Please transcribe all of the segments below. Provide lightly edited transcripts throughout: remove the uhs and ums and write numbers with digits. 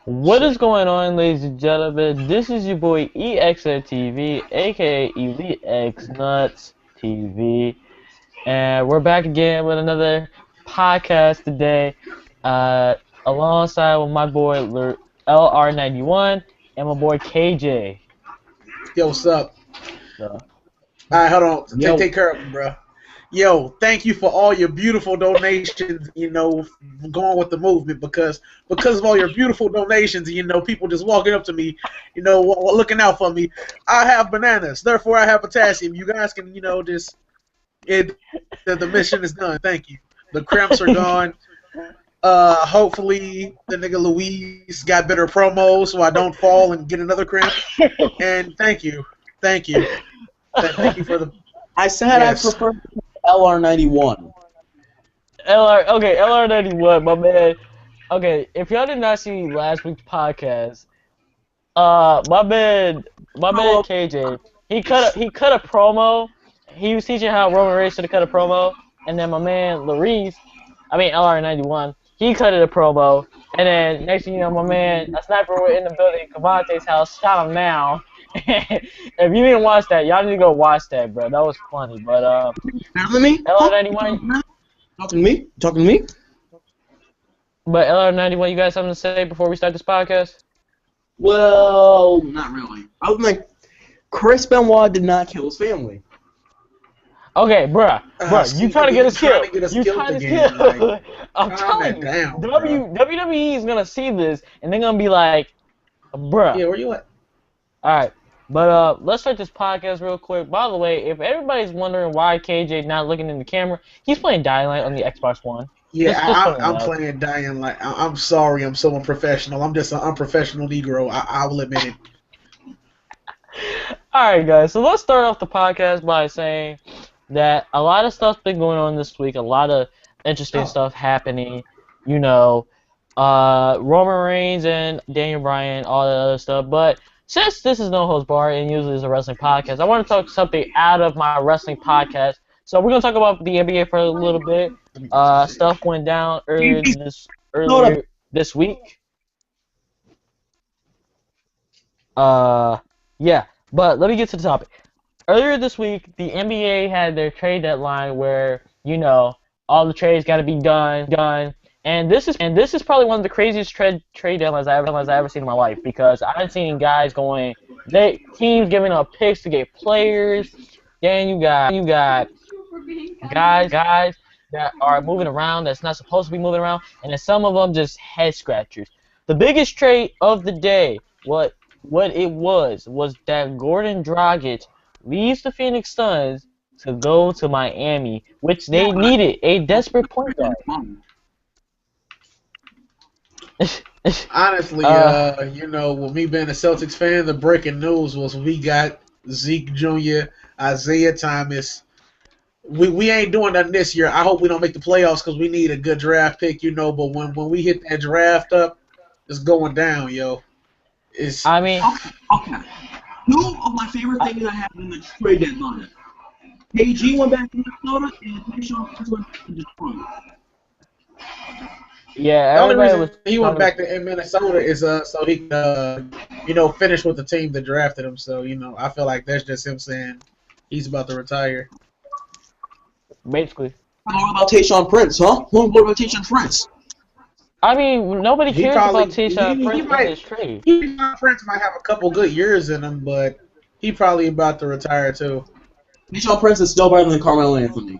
What is going on, ladies and gentlemen? This is your boy EXNTV, aka Elite X Nuts TV, and we're back again with another podcast today, uh, alongside with my boy LR91 and my boy KJ. Yo, what's up? So, All right, hold on. Yo. Take care of him, bro. Yo, thank you for all your beautiful donations, going with the movement because of all your beautiful donations, people just walking up to me, looking out for me. I have bananas, therefore I have potassium. You guys can, the mission is done. Thank you. The cramps are gone. Hopefully the nigga Luis got better promos so I don't fall and get another cramp. And thank you. Thank you for the... I said Yes. I prefer LR91. LR91, my man. Okay, if y'all did not see last week's podcast, my man KJ, he cut a promo. He was teaching how Roman Reigns should have cut a promo, and then my man LR91, he cut a promo, and then next thing you know, my man, a sniper was in the building, Cavante's house, shot him down. If you didn't watch that, y'all need to go watch that, bro. That was funny, but Talking to me? LR91. Talking to me? Talking to me? But LR91, you got something to say before we start this podcast? Well, not really. I was like, Chris Benoit did not kill his family. Okay, bruh, you trying to get us killed. You trying to get us killed again, like, I'm calm telling that you, down, WWE is gonna see this and they're gonna be like, bruh. Yeah, where you at? Alright, but let's start this podcast real quick. By the way, if everybody's wondering why KJ not looking in the camera, he's playing Dying Light on the Xbox One. Yeah, Just put it I'm out. playing Dying Light. I'm sorry, I'm so unprofessional. I'm just an unprofessional Negro. I will admit it. Alright, guys, so let's start off the podcast by saying that a lot of stuff's been going on this week, a lot of interesting stuff happening, Roman Reigns and Daniel Bryan, all that other stuff, but since this is No Holds Barred and usually is a wrestling podcast, I want to talk something out of my wrestling podcast. So we're going to talk about the NBA for a little bit. Stuff went down earlier this week. Yeah, but let me get to the topic. Earlier this week, the NBA had their trade deadline where, all the trades got to be done. And this is probably one of the craziest trade deadlines I've ever seen in my life, because I've seen guys teams giving up picks to get players. Then you got guys that are moving around that's not supposed to be moving around, and then some of them just head scratchers. The biggest trade of the day, what it was that Gordon Dragic leaves the Phoenix Suns to go to Miami, which they needed a desperate point guard. Honestly, with me being a Celtics fan, the breaking news was we got Zeke Jr., Isaiah Thomas. We ain't doing nothing this year. I hope we don't make the playoffs because we need a good draft pick, but when we hit that draft up, it's going down, yo. Okay. Two of my favorite things that happened in the trade deadline. KG went back to Minnesota and Tayshaun Prince went to Detroit. Yeah, The only everybody reason he went back to Minnesota is so he could, finish with the team that drafted him. So, I feel like that's just him saying he's about to retire. basically. What about Tayshaun Prince, huh? What about Tayshaun Prince? I mean, nobody He cares probably- about Tayshaun he Prince in might- this trade. Tayshaun Prince might have a couple good years in him, but he probably about to retire too. Tayshaun Prince is still better than Carmelo Anthony.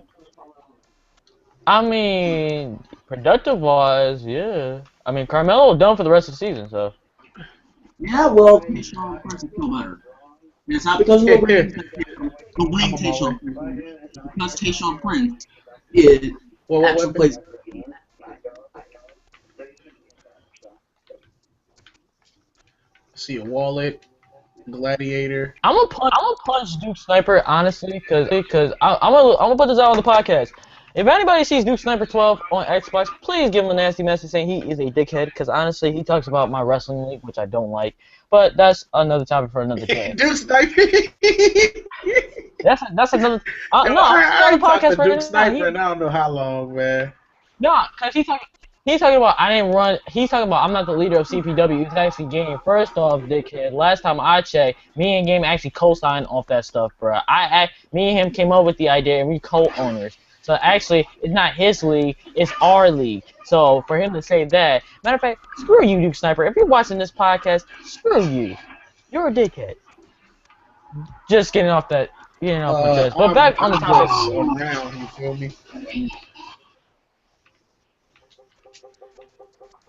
I mean, productive-wise, yeah. I mean, Carmelo done for the rest of the season, so. Yeah, well, Tayshaun Prince is still better. And it's not because of the Wayne Tayshaun Prince. Because Tayshaun Prince is actually plays. See a wallet, gladiator. I'm gonna punch Duke Sniper honestly, cause I'm gonna put this out on the podcast. If anybody sees Duke Sniper 12 on Xbox, please give him a nasty message saying he is a dickhead. Cause honestly, he talks about my wrestling league, which I don't like. But that's another topic for another day. Duke Sniper. That's another. I No, ain't I'm on the talked podcast to right Duke now. Sniper, and I don't know how long, man. No, cause he talking. He's talking about I didn't run. He's talking about I'm not the leader of CPW. It's actually Game. First off, dickhead. Last time I checked, me and Game actually co-signed off that stuff, bro. Me and him came up with the idea, and we co-owners. So actually, it's not his league. It's our league. So for him to say that, matter of fact, screw you, Duke Sniper. If you're watching this podcast, screw you. You're a dickhead. Just getting off that. Getting off my chest. But back on the topic. Around, you feel me?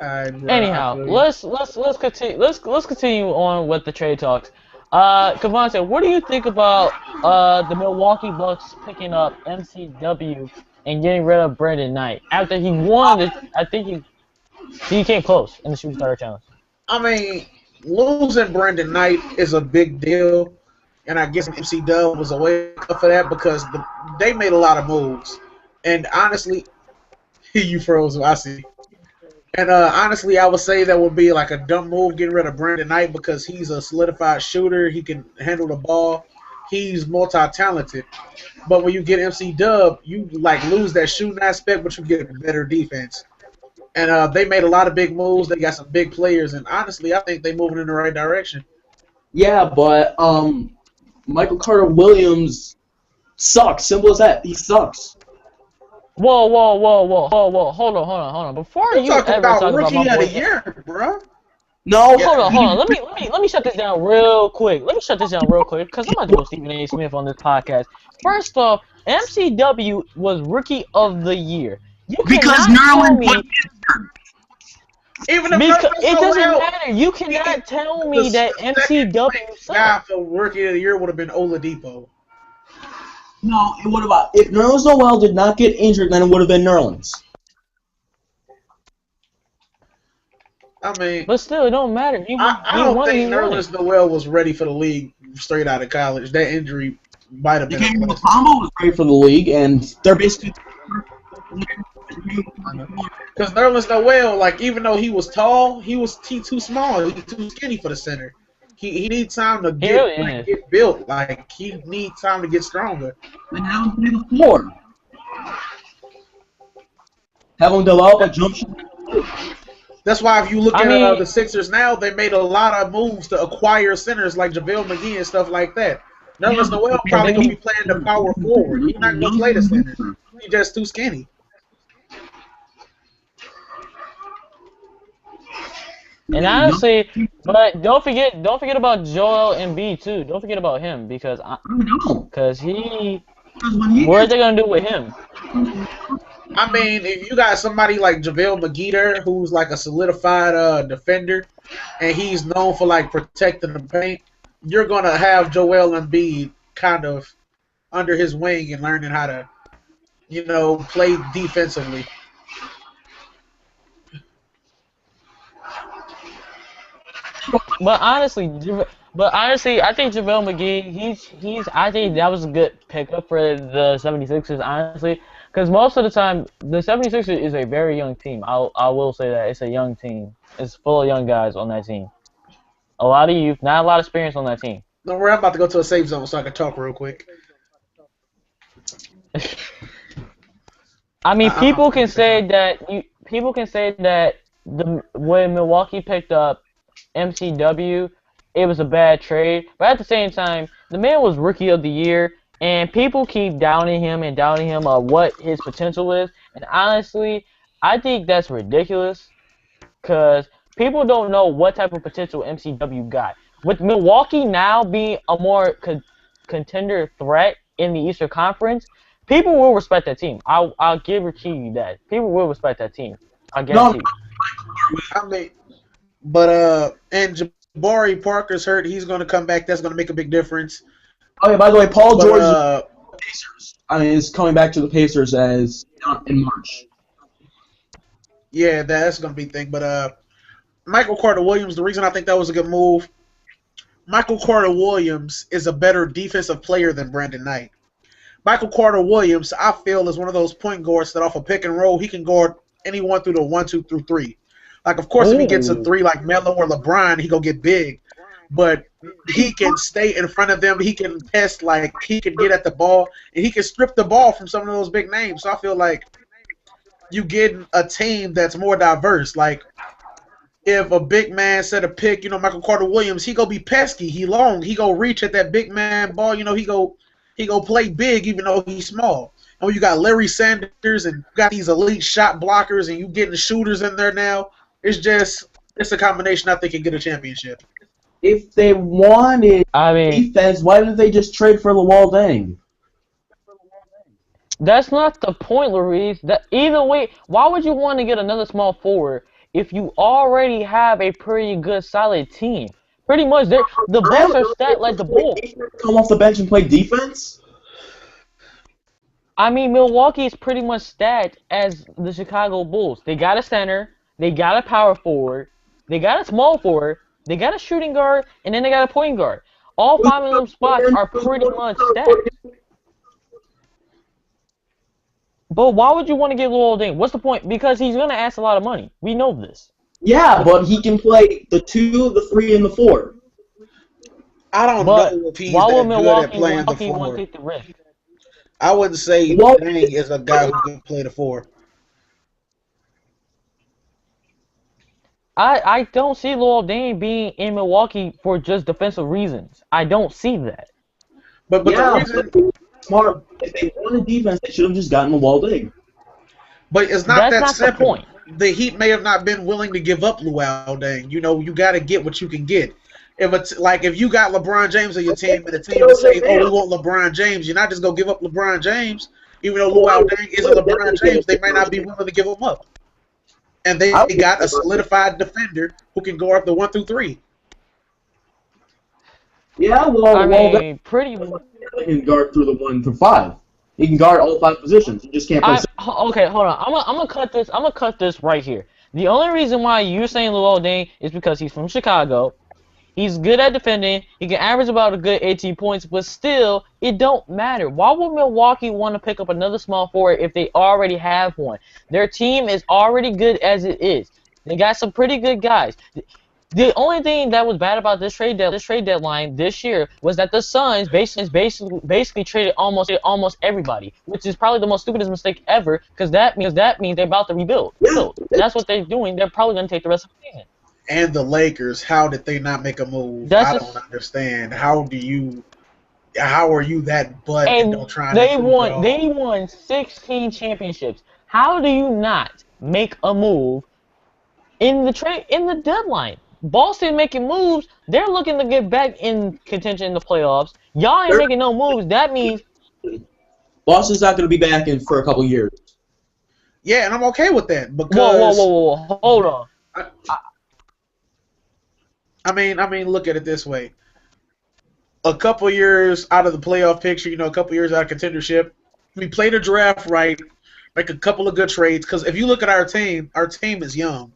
Anyhow, let's continue on with the trade talks. Cavante, what do you think about the Milwaukee Bucks picking up MCW and getting rid of Brandon Knight after he won? I think he came close in the Shooting Star Challenge. I mean, losing Brandon Knight is a big deal, and I guess MCW was a wake up for that because they made a lot of moves, and honestly, you froze. I see. And honestly, I would say that would be like a dumb move getting rid of Brandon Knight because he's a solidified shooter. He can handle the ball. He's multi-talented. But when you get MC Dub, you like lose that shooting aspect, but you get better defense. And they made a lot of big moves. They got some big players, and honestly, I think they're moving in the right direction. Yeah, but Michael Carter Williams sucks. Simple as that. He sucks. Whoa! Hold on. Before you ever talk about rookie my of boy, the year, bro. No, hold on. Let me shut this down real quick. Because I'm about to go Stephen A. Smith on this podcast. First off, MCW was rookie of the year. Because Nerlens put Even if it doesn't matter. You cannot tell me that MCW guy for rookie of the year would have been Oladipo. No, it would have. If Nerlens Noel did not get injured, then it would have been Nerlens. I mean, but still, it don't matter. I don't think Nerlens Noel was ready for the league straight out of college. That injury might have been. Dikembe Mutombo was great for the league, and they're basically. Because Nerlens Noel, like, even though he was tall, he too small. He was too skinny for the center. He needs time to get built. Like, he needs time to get stronger. And have him play the floor. Have him develop a jump shot. That's why if you look at the Sixers now, they made a lot of moves to acquire centers like JaVale McGee and stuff like that. Nerlens Noel probably going to be playing the power forward. He's not going to play the center. He's just too skinny. And honestly, but don't forget about Joel Embiid too. Don't forget about him because what are they gonna do with him? I mean, if you got somebody like JaVale McGee there, who's like a solidified defender, and he's known for like protecting the paint, you're gonna have Joel Embiid kind of under his wing and learning how to, play defensively. But honestly, I think JaVale McGee, I think that was a good pickup for the 76ers, honestly. Because most of the time, the 76ers is a very young team. I will say that. It's a young team. It's full of young guys on that team. A lot of youth, not a lot of experience on that team. Don't worry, I'm about to go to a safe zone so I can talk real quick. I mean, people can say that when Milwaukee picked up MCW, it was a bad trade. But at the same time, the man was rookie of the year, and people keep downing him on what his potential is. And honestly, I think that's ridiculous because people don't know what type of potential MCW got. With Milwaukee now being a more contender threat in the Eastern Conference, people will respect that team. I'll guarantee you that. People will respect that team. I guarantee you. I mean, but and Jabari Parker's hurt. He's going to come back. That's going to make a big difference. Oh yeah, by the way, Paul George Pacers. Is coming back to the Pacers as in March. Yeah, that's going to be a thing. But Michael Carter Williams, the reason I think that was a good move, Michael Carter Williams is a better defensive player than Brandon Knight. Michael Carter Williams, I feel, is one of those point guards that off a pick and roll, he can guard anyone through the 1, 2, through 3. Like, of course, if he gets a 3 like Melo or LeBron, he go get big. But he can stay in front of them. He can test, like, he can get at the ball. And he can strip the ball from some of those big names. So I feel like you get a team that's more diverse. Like if a big man set a pick, Michael Carter Williams, he go be pesky, he long, he go reach at that big man ball, he go play big even though he's small. And when you got Larry Sanders and you got these elite shot blockers and you getting shooters in there now, it's a combination I think can get a championship. If they wanted defense, why didn't they just trade for Luol Deng? That's not the point, Luis. Either way, why would you want to get another small forward if you already have a pretty good, solid team? Pretty much, the Bulls are stacked like the Bulls. Come off the bench and play defense? I mean, Milwaukee is pretty much stacked as the Chicago Bulls. They got a center, they got a power forward, they got a small forward, they got a shooting guard, and then they got a point guard. All 5 of them spots are pretty much stacked. But why would you want to get Luol Deng? What's the point? Because he's going to ask a lot of money. We know this. Yeah, but he can play the 2, the 3, and the 4. I don't know if he's that good at playing the 4. Take the risk? I wouldn't say Deng is a guy who can play the 4. I don't see Luol Deng being in Milwaukee for just defensive reasons. I don't see that. But the reason... Smart. If they wanted defense, they should have just gotten Luol Deng. But it's not that simple. The point. The Heat may have not been willing to give up Luol Deng. You got to get what you can get. If you got LeBron James on your team and the team is saying, "Oh, we want LeBron James," you're not just gonna give up LeBron James. Even though Luol Deng isn't LeBron James, they may not be willing to give him up. And they got a solidified defender who can go up the 1 through 3. Yeah, well, pretty. He can guard through the 1 through 5. He can guard all 5 positions. He just can't play. Okay, hold on. I'm gonna cut this. I'm gonna cut this right here. The only reason why you're saying Luol Deng is because he's from Chicago. He's good at defending. He can average about a good 18 points, but still, it don't matter. Why would Milwaukee want to pick up another small forward if they already have one? Their team is already good as it is. They got some pretty good guys. The only thing that was bad about this trade deadline this year was that the Suns basically traded almost everybody, which is probably the most stupidest mistake ever, because that means they're about to rebuild. So that's what they're doing. They're probably going to take the rest of the season. And the Lakers, how did they not make a move? I don't understand. How are you that butt and don't try They won 16 championships. How do you not make a move in the deadline? Boston making moves, they're looking to get back in contention in the playoffs. Y'all ain't making no moves. That means Boston's not going to be back in for a couple years. Yeah, and I'm okay with that because whoa. Hold on. I mean, look at it this way. A couple years out of the playoff picture, a couple years out of contendership, we play the draft right, make a couple of good trades. Because if you look at our team is young.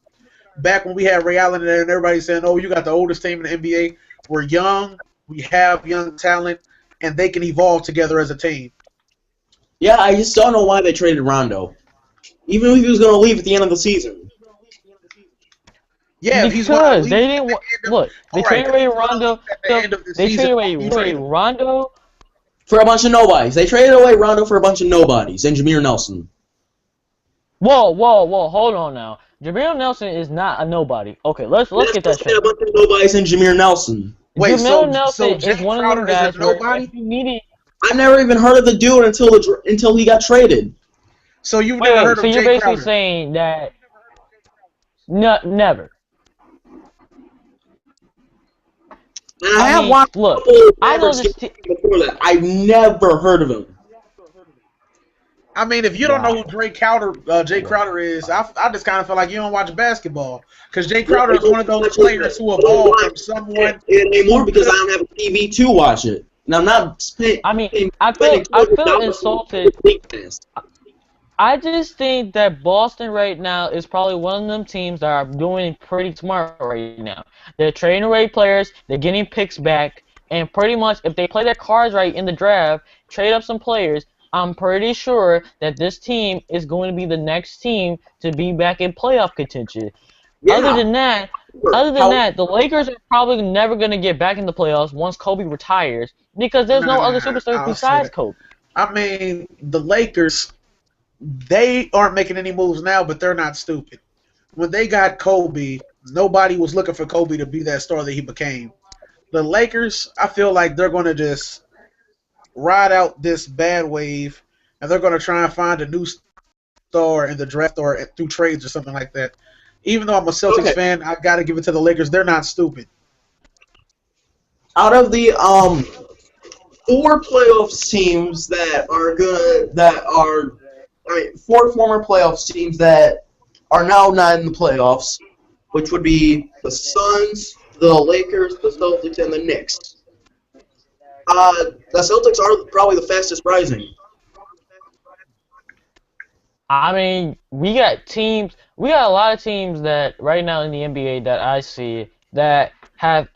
Back when we had Ray Allen there and everybody saying, "Oh, you got the oldest team in the NBA." We're young, we have young talent, and they can evolve together as a team. Yeah, I just don't know why they traded Rondo. Even if he was going to leave at the end of the season. Yeah, because they didn't look. They traded away Rondo. They traded away Rondo for a bunch of nobodies. They traded away Rondo for a bunch of nobodies and Jameer Nelson. Whoa! Hold on now. Jameer Nelson is not a nobody. Okay, let's get that straight. A bunch of nobodies and Jameer Nelson. Wait, Jameer Nelson is one of them guys nobody? I've never even heard of the dude until he got traded. So you've never heard of Jay Crowder? So you're basically saying that never. I know this before that. I've never heard of him. I mean, if you don't know who Jay Crowder is, I just kind of feel like you don't watch basketball. Because Jay Crowder is one of those players who evolved from someone... Anymore because I don't have a TV to watch it. And I'm not... I feel insulted. I just think that Boston right now is probably one of them teams that are doing pretty smart right now. They're trading away players, they're getting picks back, and pretty much if they play their cards right in the draft, trade up some players, I'm pretty sure that this team is going to be the next team to be back in playoff contention. Yeah. Other than that, the Lakers are probably never going to get back in the playoffs once Kobe retires because there's no other superstar besides Kobe. I mean, the Lakers they aren't making any moves now, but they're not stupid. When they got Kobe, nobody was looking for Kobe to be that star that he became. The Lakers, I feel like they're going to just ride out this bad wave, and they're going to try and find a new star in the draft or through trades or something like that. Even though I'm a Celtics fan, I got to give it to the Lakers. They're not stupid. Out of the 4 playoffs teams that are good, four former playoffs teams that are now not in the playoffs, which would be the Suns, the Lakers, the Celtics, and the Knicks. The Celtics are probably the fastest rising. I mean, we got a lot of teams that right now in the NBA that I see that have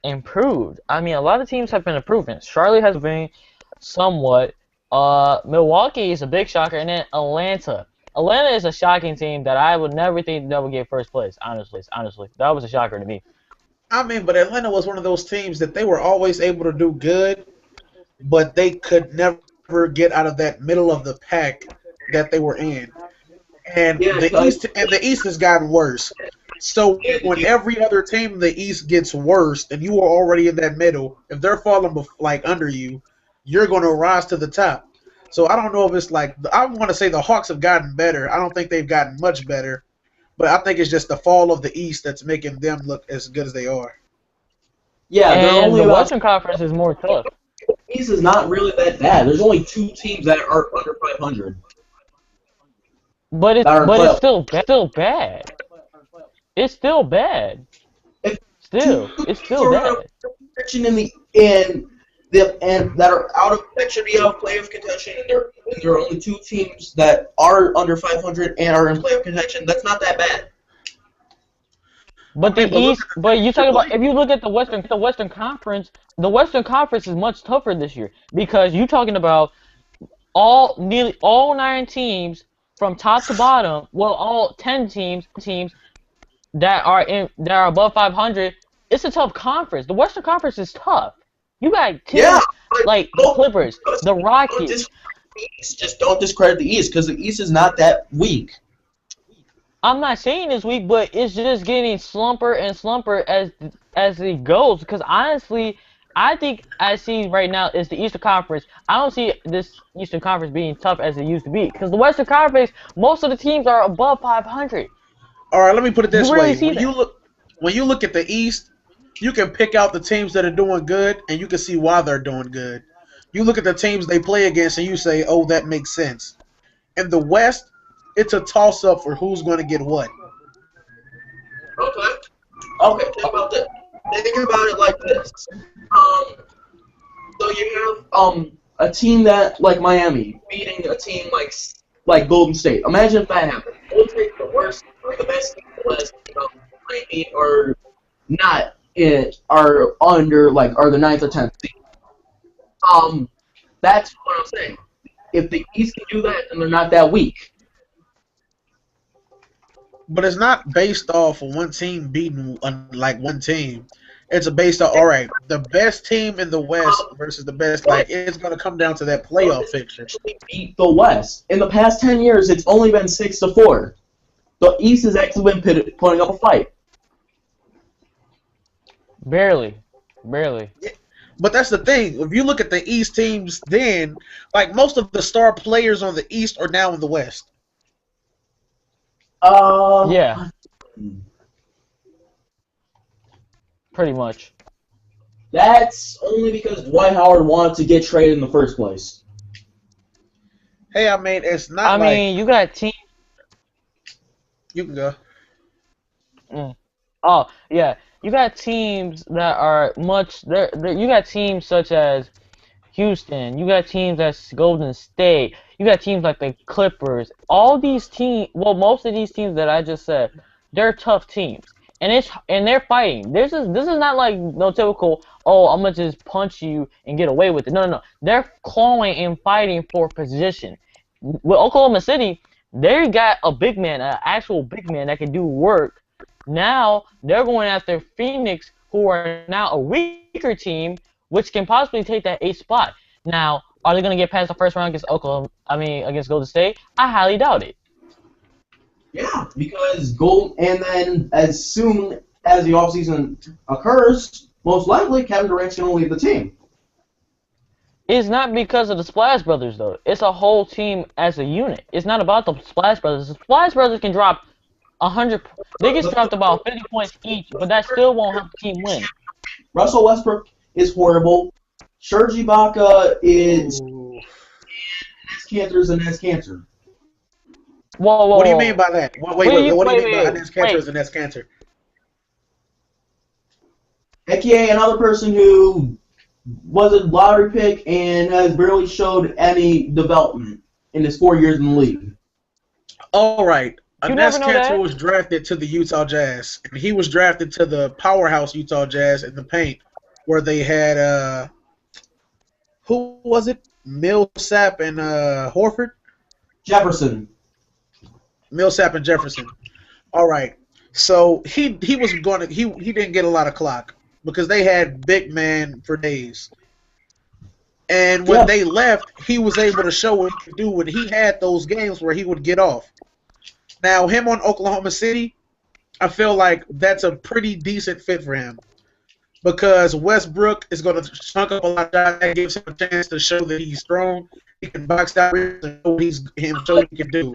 improved. I mean, a lot of teams have been improving. Charlotte has been somewhat. Milwaukee is a big shocker, and then Atlanta. Atlanta is a shocking team that I would never think that would get first place. Honestly, that was a shocker to me. I mean, but Atlanta was one of those teams that they were always able to do good, but they could never get out of that middle of the pack that they were in. And the East has gotten worse. So when every other team in the East gets worse and you are already in that middle, if they're falling under you, you're going to rise to the top. So I don't know if it's like I want to say the Hawks have gotten better. I don't think they've gotten much better, but I think it's just the fall of the East that's making them look as good as they are. Yeah, and the Western Conference is more tough. The East is not really that bad. There's only 2 teams that are under 500. But it's still bad. It's still bad. It's still bad. And that are out of that should be out of playoff contention, and there are only 2 teams that are under 500 and are in playoff contention. That's not that bad. But the East, but you talk about if you look at the Western Conference is much tougher this year because you're talking about nearly all 9 teams from top to bottom. Well, all 10 teams that are above 500. It's a tough conference. The Western Conference is tough. You got teams like the Clippers, the Rockets. Just don't discredit the East because the East is not that weak. I'm not saying it's weak, but it's just getting slumper and slumper as it goes. Because honestly, I think I see right now is the Eastern Conference. I don't see this Eastern Conference being tough as it used to be. Because the Western Conference, most of the teams are above 500. All right, let me put it this way: when you look at the East, you can pick out the teams that are doing good, and you can see why they're doing good. You look at the teams they play against, and you say, "Oh, that makes sense." In the West, it's a toss-up for who's going to get what. Okay. Think about that. Think about it like this. So you have a team that like Miami beating a team like Golden State. Imagine if that happened. Golden State the worst or the best team in the West. Miami are not. Are the 9th or 10th seed. That's what I'm saying. If the East can do that, then they're not that weak. But it's not based off of one team beating one team. It's based on the best team in the West versus the best. It's going to come down to that playoff picture. Beat the West in the past 10 years. It's only been 6-4. The East has actually been putting up a fight. Barely. But that's the thing. If you look at the East teams, then most of the star players on the East are now in the West. Yeah. Pretty much. That's only because Dwight Howard wanted to get traded in the first place. Hey, I mean, it's not. I mean, you got teams. You can go. Oh yeah. You got teams that are you got teams such as Houston. You got teams as Golden State. You got teams like the Clippers. All these teams, most of these teams that I just said, they're tough teams, and they're fighting. This is not like no typical. Oh, I'm gonna just punch you and get away with it. No. They're clawing and fighting for position. With Oklahoma City, they got a big man, an actual big man that can do work. Now they're going after Phoenix, who are now a weaker team, which can possibly take that 8th spot. Now, are they gonna get past the first round against against Golden State? I highly doubt it. Yeah, because and then as soon as the offseason occurs, most likely Kevin Durant's going to leave the team. It's not because of the Splash Brothers, though. It's a whole team as a unit. It's not about the Splash Brothers. The Splash Brothers can drop 100. They get dropped about 50 points each, but that still won't help the team win. Russell Westbrook is horrible. Serge Ibaka is Ness Cancer is a Ness Cancer. Whoa. What do you mean by that? What do you mean by Ness Cancer is a Ness Cancer? AKA another person who was a lottery pick and has barely showed any development in his 4 years in the league. All right. Ness Cancer that? was drafted to the Utah Jazz, and he was drafted to the powerhouse Utah Jazz in the paint, where they had who was it? Millsap and Horford. Jefferson. Millsap and Jefferson. All right. So he didn't get a lot of clock because they had big man for days. And when they left, he was able to show what he could do when he had those games where he would get off. Now, him on Oklahoma City, I feel like that's a pretty decent fit for him because Westbrook is going to chunk up a lot of shots. That gives him a chance to show that he's strong. He can box out and show what he can do.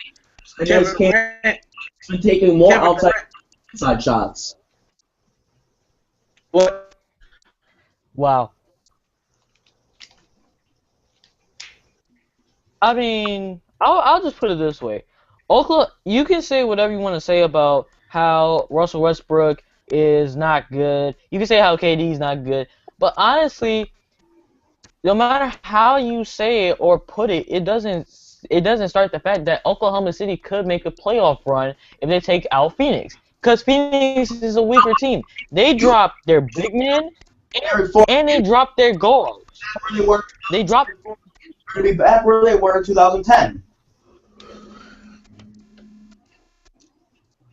Kevin Durant been taking more outside shots. What? Wow. I mean, I'll just put it this way. Oklahoma, you can say whatever you want to say about how Russell Westbrook is not good. You can say how KD is not good. But honestly, no matter how you say it or put it, it doesn't start the fact that Oklahoma City could make a playoff run if they take out Phoenix. Because Phoenix is a weaker team. They dropped their big men and they dropped their guards. They dropped. Going to be back where they were in 2010.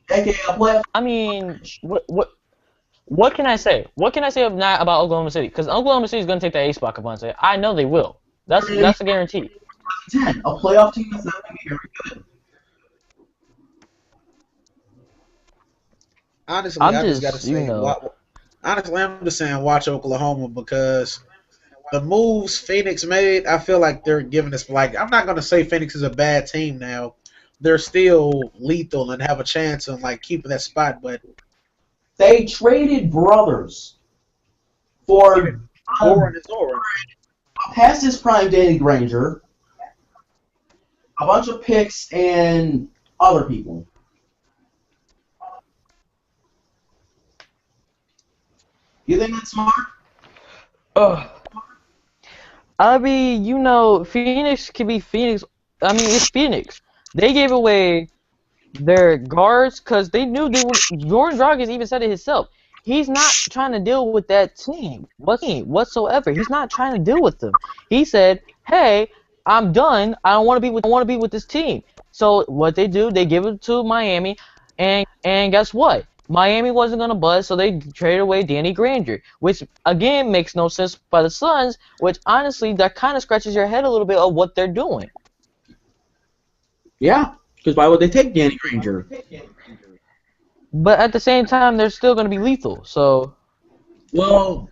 I mean, what can I say? What can I say about Oklahoma City? Because Oklahoma City is going to take the A spot, Cavante. I know they will. That's a guarantee. A playoff team that's not going to be very good. Honestly, I just got to say, honestly, I'm just saying watch Oklahoma because the moves Phoenix made, I feel like they're giving us, like, I'm not going to say Phoenix is a bad team now. They're still lethal and have a chance on, like, keeping that spot, but they traded brothers for past his prime Danny Granger, a bunch of picks, and other people. You think that's smart? I mean, Phoenix can be Phoenix. I mean, it's Phoenix. They gave away their guards because they knew they were. Jordan Dragic even said it himself. He's not trying to deal with that team whatsoever. He's not trying to deal with them. He said, "Hey, I'm done. I don't want to be with this team." So what they do, they give it to Miami, and guess what? Miami wasn't going to buzz, so they traded away Danny Granger, which, again, makes no sense by the Suns, which, honestly, that kind of scratches your head a little bit of what they're doing. Yeah, because why would they take Danny Granger? But at the same time, they're still going to be lethal, so... Well,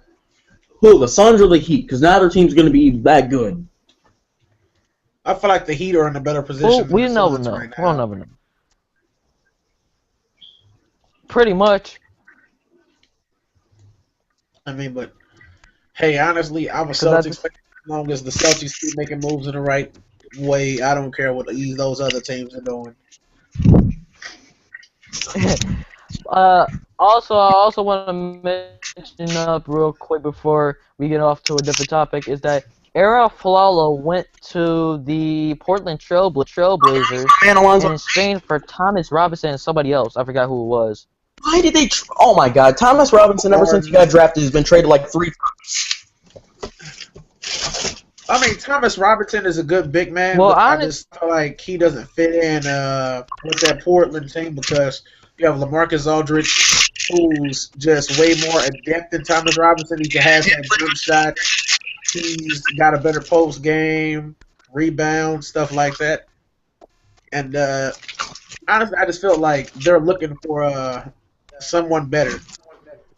who, the Suns or the Heat? Because neither team's going to be that good. I feel like the Heat are in a better position we than the Suns right now. We'll never know. Pretty much. I mean, but hey, honestly, I'm a Celtics fan. As long as the Celtics keep making moves in the right way, I don't care what those other teams are doing. Also, I also want to mention up real quick before we get off to a different topic is that Ara Flalo went to the Portland Trailblazers in exchange for Thomas Robinson and somebody else. I forgot who it was. Why did they? Oh my God, Thomas Robinson. Ever since he got drafted, has been traded like 3 times. I mean, Thomas Robinson is a good big man, well, but I just feel like he doesn't fit in with that Portland team because you have LaMarcus Aldridge, who's just way more adept than Thomas Robinson. He has that jump shot. He's got a better post game, rebound, stuff like that. And honestly, I just feel like they're looking for someone better.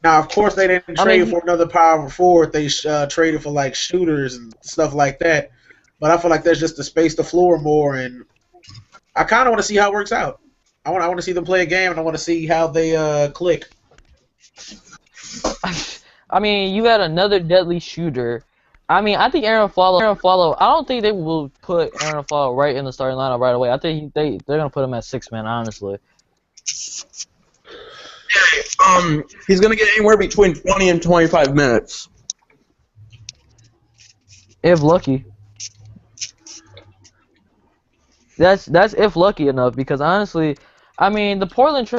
Now, of course, they didn't I trade mean, for another power forward. They traded for like shooters and stuff like that. But I feel like there's just to space the floor more, and I kind of want to see how it works out. I want to see them play a game, and I want to see how they click. I mean, you got another deadly shooter. I mean, I think Aaron Follow. I don't think they will put Aaron Follow right in the starting lineup right away. I think they're gonna put him at 6 man, honestly. He's gonna get anywhere between 20 and 25 minutes. If lucky. That's if lucky enough, because honestly, I mean Portland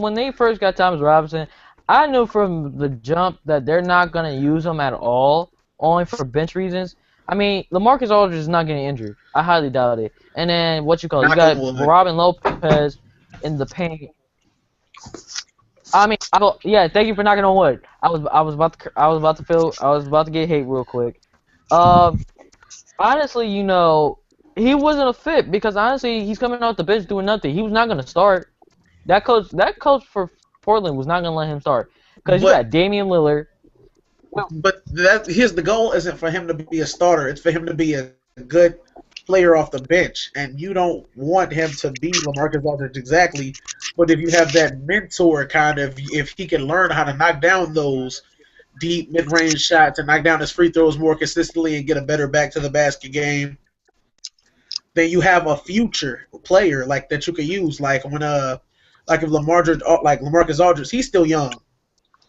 when they first got Thomas Robinson, I knew from the jump that they're not gonna use him at all, only for bench reasons. I mean, LaMarcus Aldridge is not getting injured. I highly doubt it. And then you got Robin Lopez in the paint. I mean, yeah. Thank you for knocking on wood. I was about to get hate real quick. Honestly, he wasn't a fit because honestly, he's coming off the bench doing nothing. He was not gonna start. That coach for Portland was not gonna let him start because you got Damian Lillard. But here's the goal isn't for him to be a starter. It's for him to be a good player off the bench, and you don't want him to be LaMarcus Aldridge exactly. But if you have that mentor kind of, if he can learn how to knock down those deep mid-range shots and knock down his free throws more consistently and get a better back to the basket game, then you have a future player like that you could use. Like if LaMarcus Aldridge, he's still young.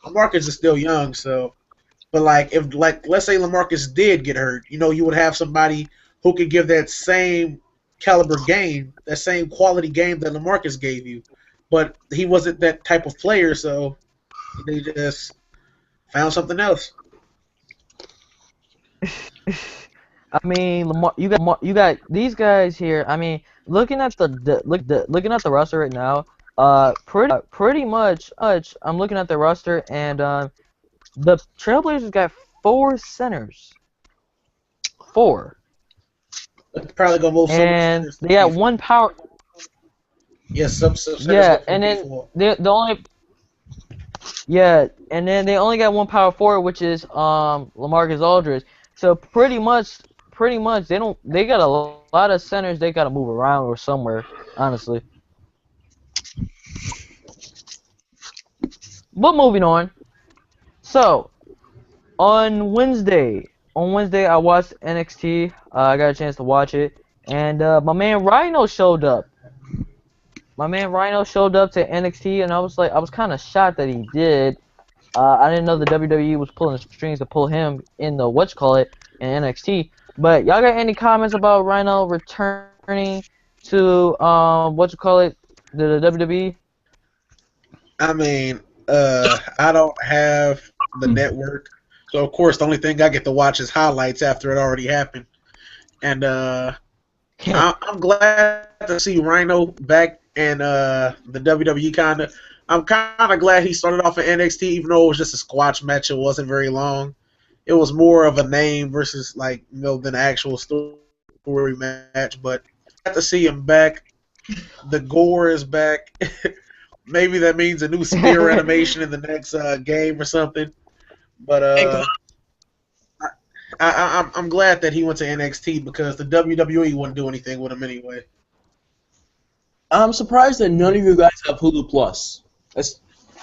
LaMarcus is still young, so. But let's say LaMarcus did get hurt, you would have somebody who could give that same caliber game, that same quality game that LaMarcus gave you. But he wasn't that type of player, so they just found something else. I mean, you got these guys here. I mean, looking at the roster right now, pretty much. I'm looking at the roster, and the Trailblazers got 4 centers. 4. They're probably gonna move. And they got 1 power. Yes, some yeah, and then the only. Yeah, and then they only got 1 power forward, which is LaMarcus Aldridge. So pretty much they got a lot of centers they gotta move around or somewhere, honestly. But moving on. So on Wednesday I watched NXT. I got a chance to watch it, and my man Rhino showed up. My man Rhino showed up to NXT, and I was kind of shocked that he did. I didn't know the WWE was pulling the strings to pull him in the in NXT. But y'all got any comments about Rhino returning to the WWE? I mean, I don't have the network, so of course the only thing I get to watch is highlights after it already happened. And I'm glad to see Rhino back in the WWE. I'm kind of glad he started off in NXT, even though it was just a squash match. It wasn't very long. It was more of a name versus than an actual story match. But glad to see him back. The gore is back. Maybe that means a new spear animation in the next game or something. But I'm glad that he went to NXT because the WWE wouldn't do anything with him anyway. I'm surprised that none of you guys have Hulu Plus.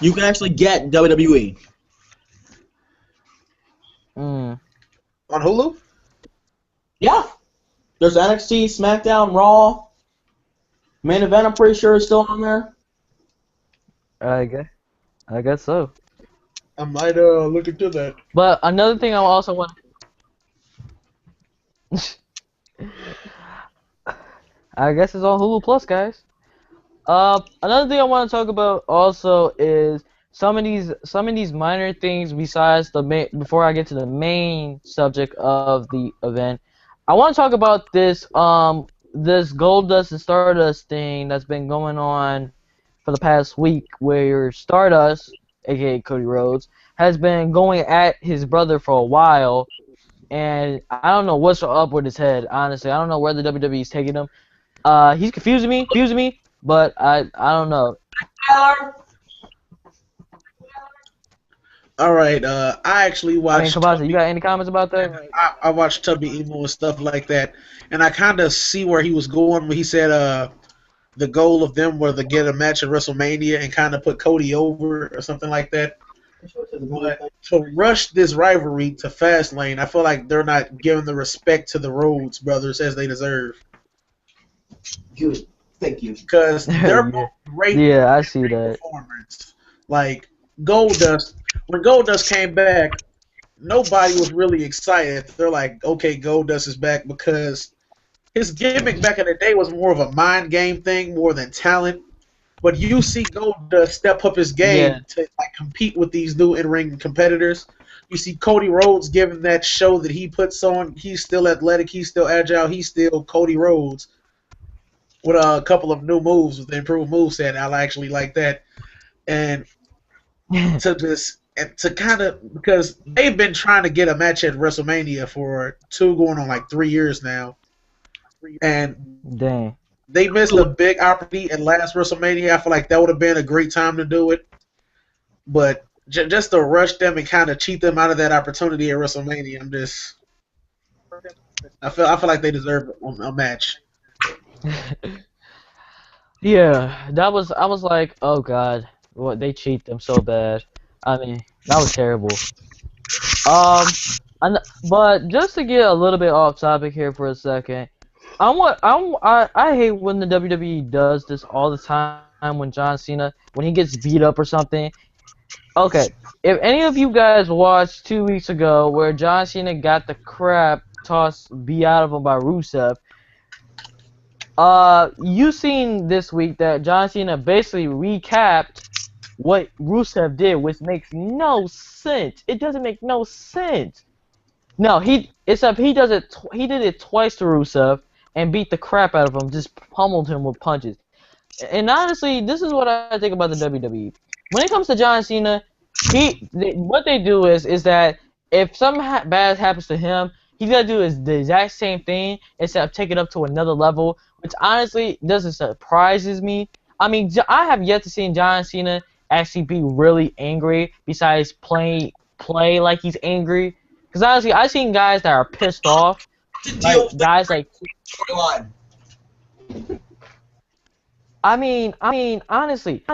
You can actually get WWE. On Hulu? Yeah. There's NXT, SmackDown, Raw. Main Event, I'm pretty sure, is still on there. I guess so. I might look into that. But another thing I also want. I guess it's on Hulu Plus, guys. Another thing I want to talk about also is some of these minor things besides before I get to the main subject of the event. I want to talk about this this Goldust and Stardust thing that's been going on for the past week, where Stardust, aka Cody Rhodes, has been going at his brother for a while, and I don't know what's up with his head. Honestly, I don't know where the WWE is taking him. He's confusing me, but I don't know. Tyler, All right, I actually I mean, watched. Kabasa, you got any comments about that? I watched Tubby Emo and stuff like that, and I kind of see where he was going when he said the goal of them was to get a match at WrestleMania and kind of put Cody over or something like that. But to rush this rivalry to Fastlane, I feel like they're not giving the respect to the Rhodes brothers as they deserve. good. Thank you. Because they're both great Yeah, I see that. performers. Like Goldust, when Goldust came back, nobody was really excited. They're like, okay, Goldust is back because his gimmick back in the day was more of a mind game thing more than talent. But you see Goldust step up his game to like compete with these new in-ring competitors. You see Cody Rhodes giving that show that he puts on. He's still athletic. He's still agile. He's still Cody Rhodes with a couple of new moves with the improved moveset. I actually like that. And to kind of, because they've been trying to get a match at WrestleMania for going on like 3 years now. And Dang. they missed a big opportunity at last WrestleMania. I feel like that would have been a great time to do it. But just to rush them and kind of cheat them out of that opportunity at WrestleMania, I feel like they deserve a match. Yeah, I was like, oh god, what, they cheat them so bad. I mean, that was terrible. But just to get a little bit off topic here for a second, I hate when the WWE does this all the time when John Cena, when he gets beat up or something. Okay, if any of you guys watched 2 weeks ago where John Cena got the crap beat out of him by Rusev, you seen this week that John Cena basically recapped what Rusev did, which makes no sense. It doesn't make no sense. No, he did it twice to Rusev and beat the crap out of him, just pummeled him with punches. And honestly, this is what I think about the WWE. When it comes to John Cena, what they do is that if something bad happens to him, he's got to do the exact same thing instead of take it up to another level, which honestly doesn't surprises me. I mean, I have yet to see John Cena actually be really angry besides play like he's angry. Because honestly, I've seen guys that are pissed off. Like, guys like... I mean, honestly,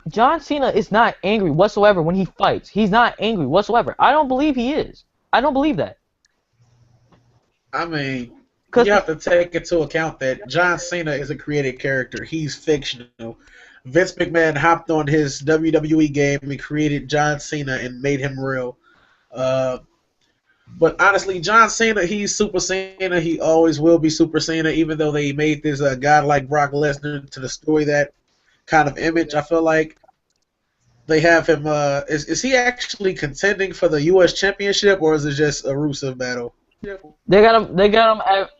John Cena is not angry whatsoever when he fights. He's not angry whatsoever. I don't believe he is. I don't believe that. I mean, you have to take into account that John Cena is a created character. He's fictional. Vince McMahon hopped on his WWE game and created John Cena and made him real. But honestly, John Cena, he's Super Cena. He always will be Super Cena, even though they made this guy like Brock Lesnar to destroy that kind of image. I feel like they have him. Is he actually contending for the U.S. Championship, or is it just a Rusev battle? They got him at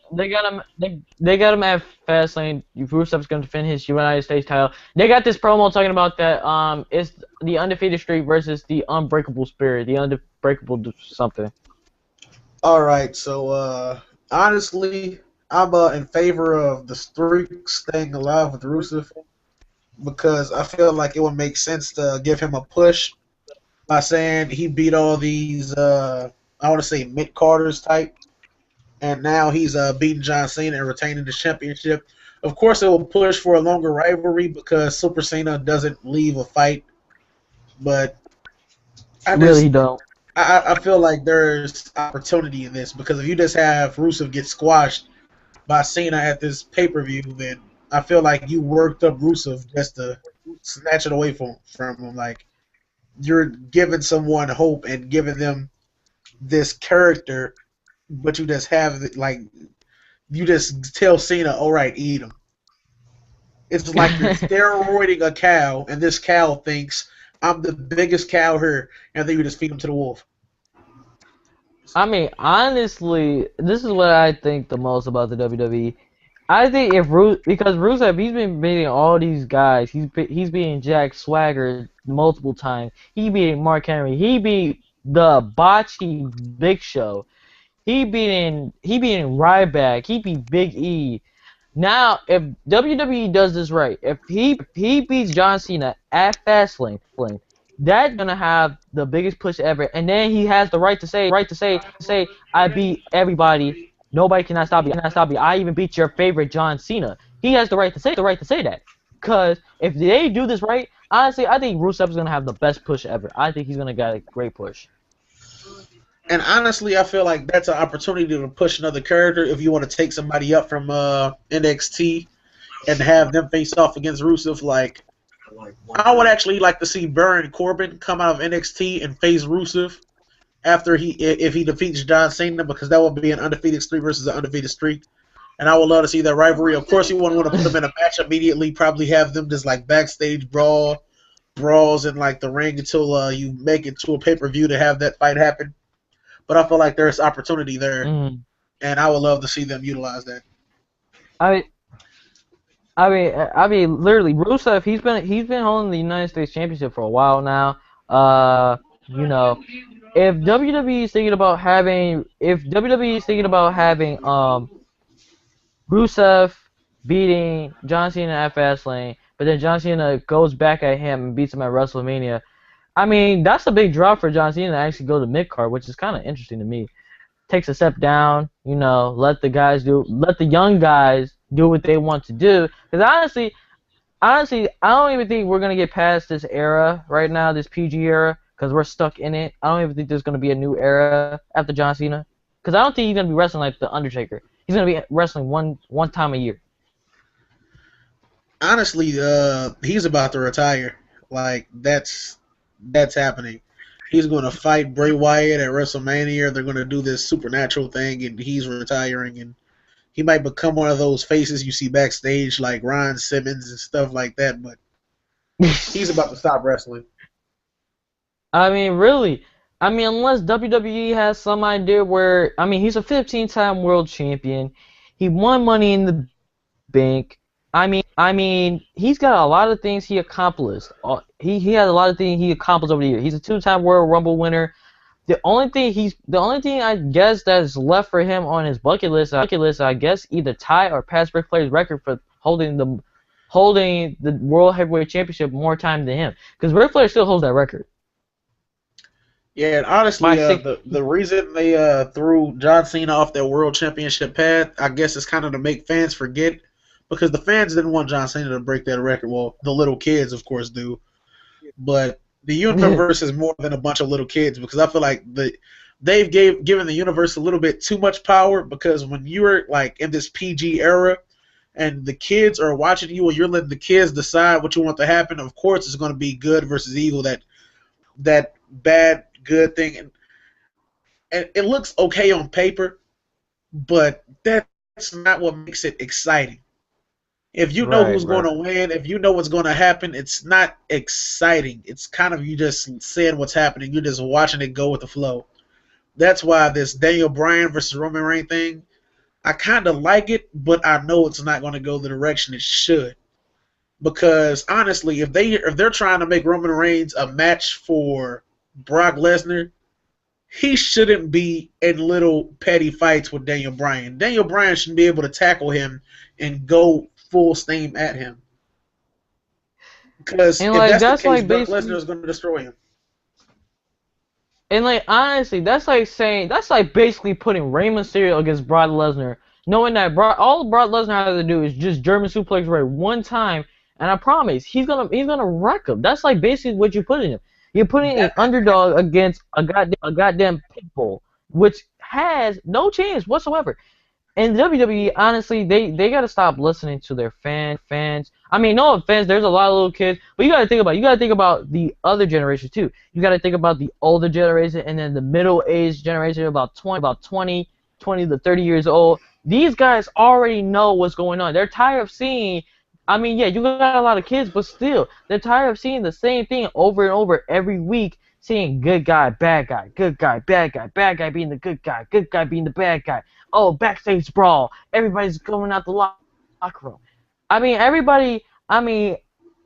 Fastlane. Rusev's gonna defend his United States title. They got this promo talking about that. It's the undefeated streak versus the unbreakable spirit. The unbreakable something. All right, so honestly, I'm in favor of the streak staying alive with Rusev because I feel like it would make sense to give him a push by saying he beat all these, I want to say mid-carders type, and now he's beating John Cena and retaining the championship. Of course, it will push for a longer rivalry because Super Cena doesn't leave a fight, but Really don't. I feel like there's opportunity in this because if you just have Rusev get squashed by Cena at this pay-per-view, then I feel like you worked up Rusev just to snatch it away from him. Like, you're giving someone hope and giving them this character, but you just have, like, you just tell Cena, all right, eat him. It's like you're steroiding a cow, and this cow thinks, I'm the biggest cow here, and then you just feed him to the wolf. I mean, honestly, this is what I think the most about the WWE. I think because Rusev, he's been beating all these guys. He's beating Jack Swagger multiple times. He beat Mark Henry. He beat the Bocce Big Show. He beating Ryback. He beat Big E. Now, if WWE does this right, if he beats John Cena at Fastlane, that's gonna have the biggest push ever. And then he has the right to say, I beat everybody. Nobody cannot stop me. I even beat your favorite John Cena. He has the right to say that. Cause if they do this right, honestly, I think Rusev is gonna have the best push ever. I think he's gonna get a great push. And honestly, I feel like that's an opportunity to push another character if you want to take somebody up from NXT and have them face off against Rusev. Like, I would actually like to see Baron Corbin come out of NXT and face Rusev after if he defeats John Cena, because that would be an undefeated streak versus an undefeated streak. And I would love to see that rivalry. Of course, you wouldn't want to put them in a match immediately. Probably have them just like backstage brawls in like the ring until you make it to a pay-per-view to have that fight happen. But I feel like there's opportunity there, and I would love to see them utilize that. Literally, Rusev, he's been holding the United States Championship for a while now. If WWE is thinking about having Rusev beating John Cena at Fastlane, but then John Cena goes back at him and beats him at WrestleMania. I mean, that's a big drop for John Cena to actually go to mid-card, which is kind of interesting to me. Takes a step down, let the young guys do what they want to do. Because honestly, I don't even think we're going to get past this era right now, this PG era, because we're stuck in it. I don't even think there's going to be a new era after John Cena. Because I don't think he's going to be wrestling like The Undertaker. He's going to be wrestling one time a year. Honestly, he's about to retire. Like, that's happening. He's going to fight Bray Wyatt at WrestleMania. They're going to do this supernatural thing, and he's retiring. And he might become one of those faces you see backstage, like Ron Simmons and stuff like that. But he's about to stop wrestling. I mean, really. I mean, unless WWE has some idea where... I mean, he's a 15-time world champion. He won Money in the Bank. I mean, he's got a lot of things he accomplished. He has a lot of things he accomplished over the years. He's a 2-time Royal Rumble winner. The only thing I guess that's left for him on his bucket list, I guess, either tie or pass Ric Flair's record for holding the World Heavyweight Championship more time than him. Because Ric Flair still holds that record. Yeah, and honestly, the reason they threw John Cena off that World Championship path, I guess, is kind of to make fans forget. Because the fans didn't want John Cena to break that record. Well, the little kids, of course, do. But the universe is more than a bunch of little kids, because I feel like they've given the universe a little bit too much power, because when you're like in this PG era and the kids are watching you and you're letting the kids decide what you want to happen, of course it's going to be good versus evil, that bad, good thing. And it looks okay on paper, but that's not what makes it exciting. If you know who's going to win, if you know what's going to happen, it's not exciting. It's kind of you just saying what's happening. You're just watching it go with the flow. That's why this Daniel Bryan versus Roman Reigns thing, I kind of like it, but I know it's not going to go the direction it should. Because honestly, if they're trying to make Roman Reigns a match for Brock Lesnar, he shouldn't be in little petty fights with Daniel Bryan. Daniel Bryan should be able to tackle him and go full steam at him. Because if that's the case, Brock Lesnar is going to destroy him. And like honestly, that's like basically putting Rey Mysterio against Brock Lesnar, knowing that all Brock Lesnar has to do is just German suplex Rey one time, and I promise he's gonna wreck him. That's like basically what you're putting him. You're putting an underdog against a goddamn pit bull, which has no chance whatsoever. And WWE, honestly, they gotta stop listening to their fans. I mean, no offense, there's a lot of little kids, but you gotta think about the other generation too. You gotta think about the older generation and then the middle-aged generation, about 20 to 30 years old. These guys already know what's going on. They're tired of seeing. I mean, yeah, you got a lot of kids, but still, they're tired of seeing the same thing over and over every week. Seeing good guy, bad guy, good guy, bad guy being the good guy being the bad guy. Oh, backstage brawl. Everybody's going out the lock. locker room. I mean, everybody. I mean,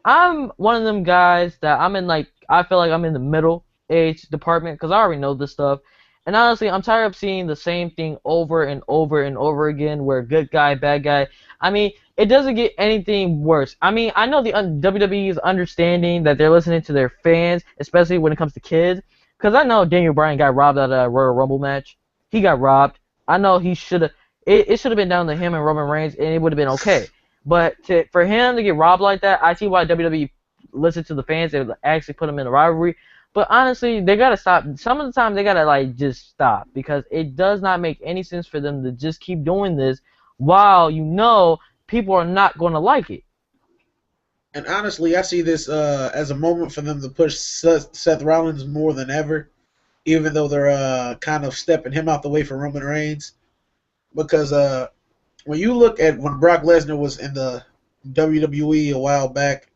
I'm one of them guys that I'm in like I feel like I'm in the middle age department because I already know this stuff. And honestly, I'm tired of seeing the same thing over and over and over again where good guy, bad guy. I mean, it doesn't get anything worse. I mean, I know the WWE is understanding that they're listening to their fans, especially when it comes to kids. Because I know Daniel Bryan got robbed at a Royal Rumble match. He got robbed. I know he should have. It should have been down to him and Roman Reigns, and it would have been okay. But for him to get robbed like that, I see why WWE listened to the fans and actually put him in a rivalry. But honestly, they gotta stop. Some of the time, they gotta like just stop because it does not make any sense for them to just keep doing this while you know people are not going to like it. And honestly, I see this as a moment for them to push Seth Rollins more than ever, even though they're kind of stepping him out the way for Roman Reigns. Because when you look at when Brock Lesnar was in the WWE a while back,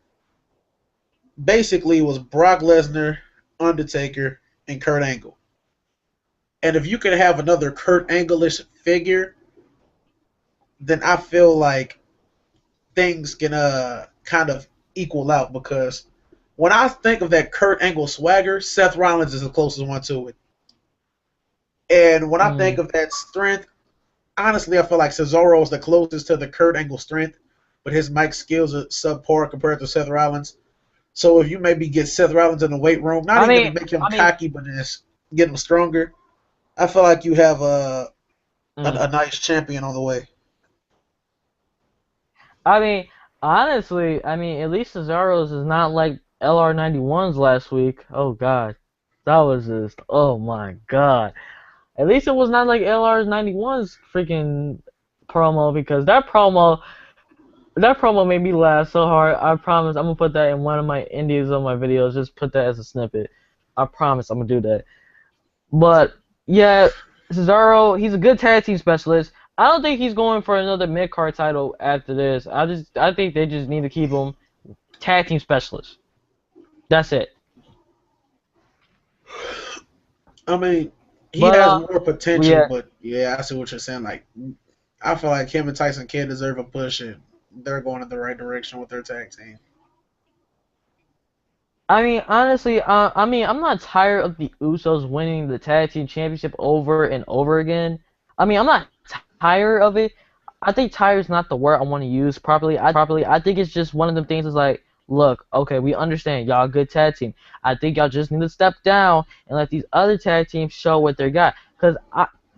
basically it was Brock Lesnar, Undertaker, and Kurt Angle. And if you could have another Kurt Angle-ish figure, then I feel like things can kind of equal out because when I think of that Kurt Angle swagger, Seth Rollins is the closest one to it. And when I think of that strength, honestly, I feel like Cesaro is the closest to the Kurt Angle strength, but his mic skills are subpar compared to Seth Rollins. So if you maybe get Seth Rollins in the weight room, not even to make him cocky, but just get him stronger, I feel like you have a nice champion on the way. I mean, honestly, I mean, at least Cesaro's is not like LR91's last week. Oh God, that was just oh my God. At least it was not like LR91's freaking promo because that promo made me laugh so hard. I promise I'm gonna put that in one of my indies on my videos. Just put that as a snippet. I promise I'm gonna do that. But yeah, Cesaro, he's a good tag team specialist. I don't think he's going for another mid card title after this. I think they just need to keep him tag team specialist. That's it. I mean, he But has more potential, yeah, but yeah, I see what you're saying. Like, I feel like him and Tyson Kidd deserve a push, and they're going in the right direction with their tag team. I mean honestly, I mean I'm not tired of the Usos winning the tag team championship over and over again. I mean I'm not tired of it. I think tired is not the word I want to use properly. I think it's just one of them things is like, look, okay, we understand y'all a good tag team. I think y'all just need to step down and let these other tag teams show what they got. Cause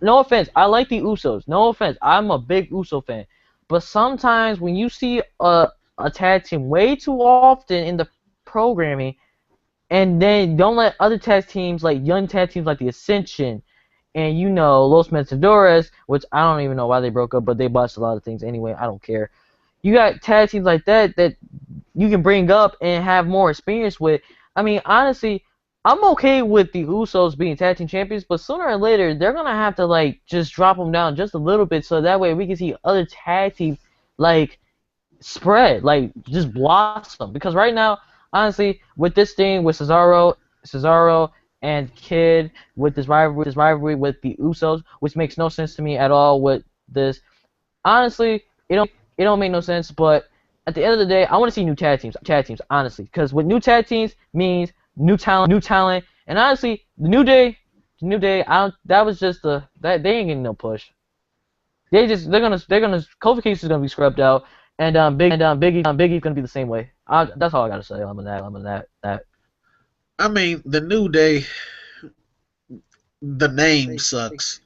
no offense, I like the Usos. No offense, I'm a big Uso fan. But sometimes when you see a tag team way too often in the programming, and then don't let other tag teams like young tag teams like the Ascension and Los Matadores, which I don't even know why they broke up, but they botched a lot of things anyway. I don't care. You got tag teams like that you can bring up and have more experience with. I mean, honestly, I'm okay with the Usos being tag team champions, but sooner or later they're gonna have to like just drop them down just a little bit so that way we can see other tag teams like spread, like just blossom. Because right now, honestly, with this thing with Cesaro and Kid, with this rivalry with the Usos, which makes no sense to me at all. With this, honestly, it don't make no sense. But at the end of the day, I want to see new tag teams, honestly, because with new tag teams means new talent, and honestly, the New Day, I don't. That was just that they ain't getting no push. They're gonna Kofi Kingston is gonna be scrubbed out, and Biggie's gonna be the same way. That's all I gotta say on that. I mean, the New Day, the name sucks.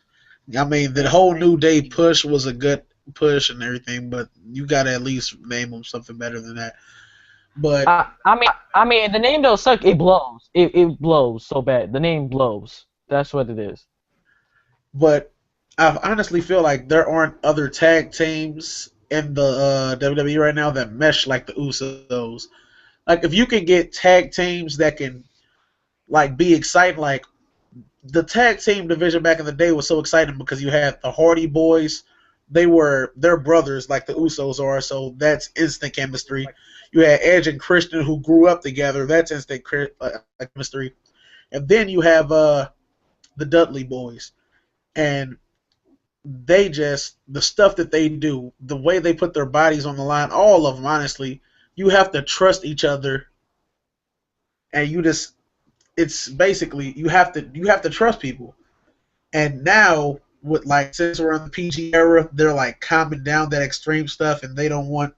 I mean, the whole New Day push was a good push and everything, but you gotta at least name them something better than that. But I mean the name don't suck. It blows. It blows so bad. The name blows. That's what it is. but I honestly feel like there aren't other tag teams in the WWE right now that mesh like the Usos. Like if you can get tag teams that can like be exciting, like the tag team division back in the day was so exciting because you had the Hardy Boys. They're brothers like the Usos are, so that's instant chemistry. You had Edge and Christian who grew up together. That's instant chemistry. And then you have the Dudley Boys. And they just the stuff that they do, the way they put their bodies on the line, all of them, honestly, you have to trust each other, and you just it's basically you have to trust people. And now with like since we're in the PG era, they're like calming down that extreme stuff, and they don't want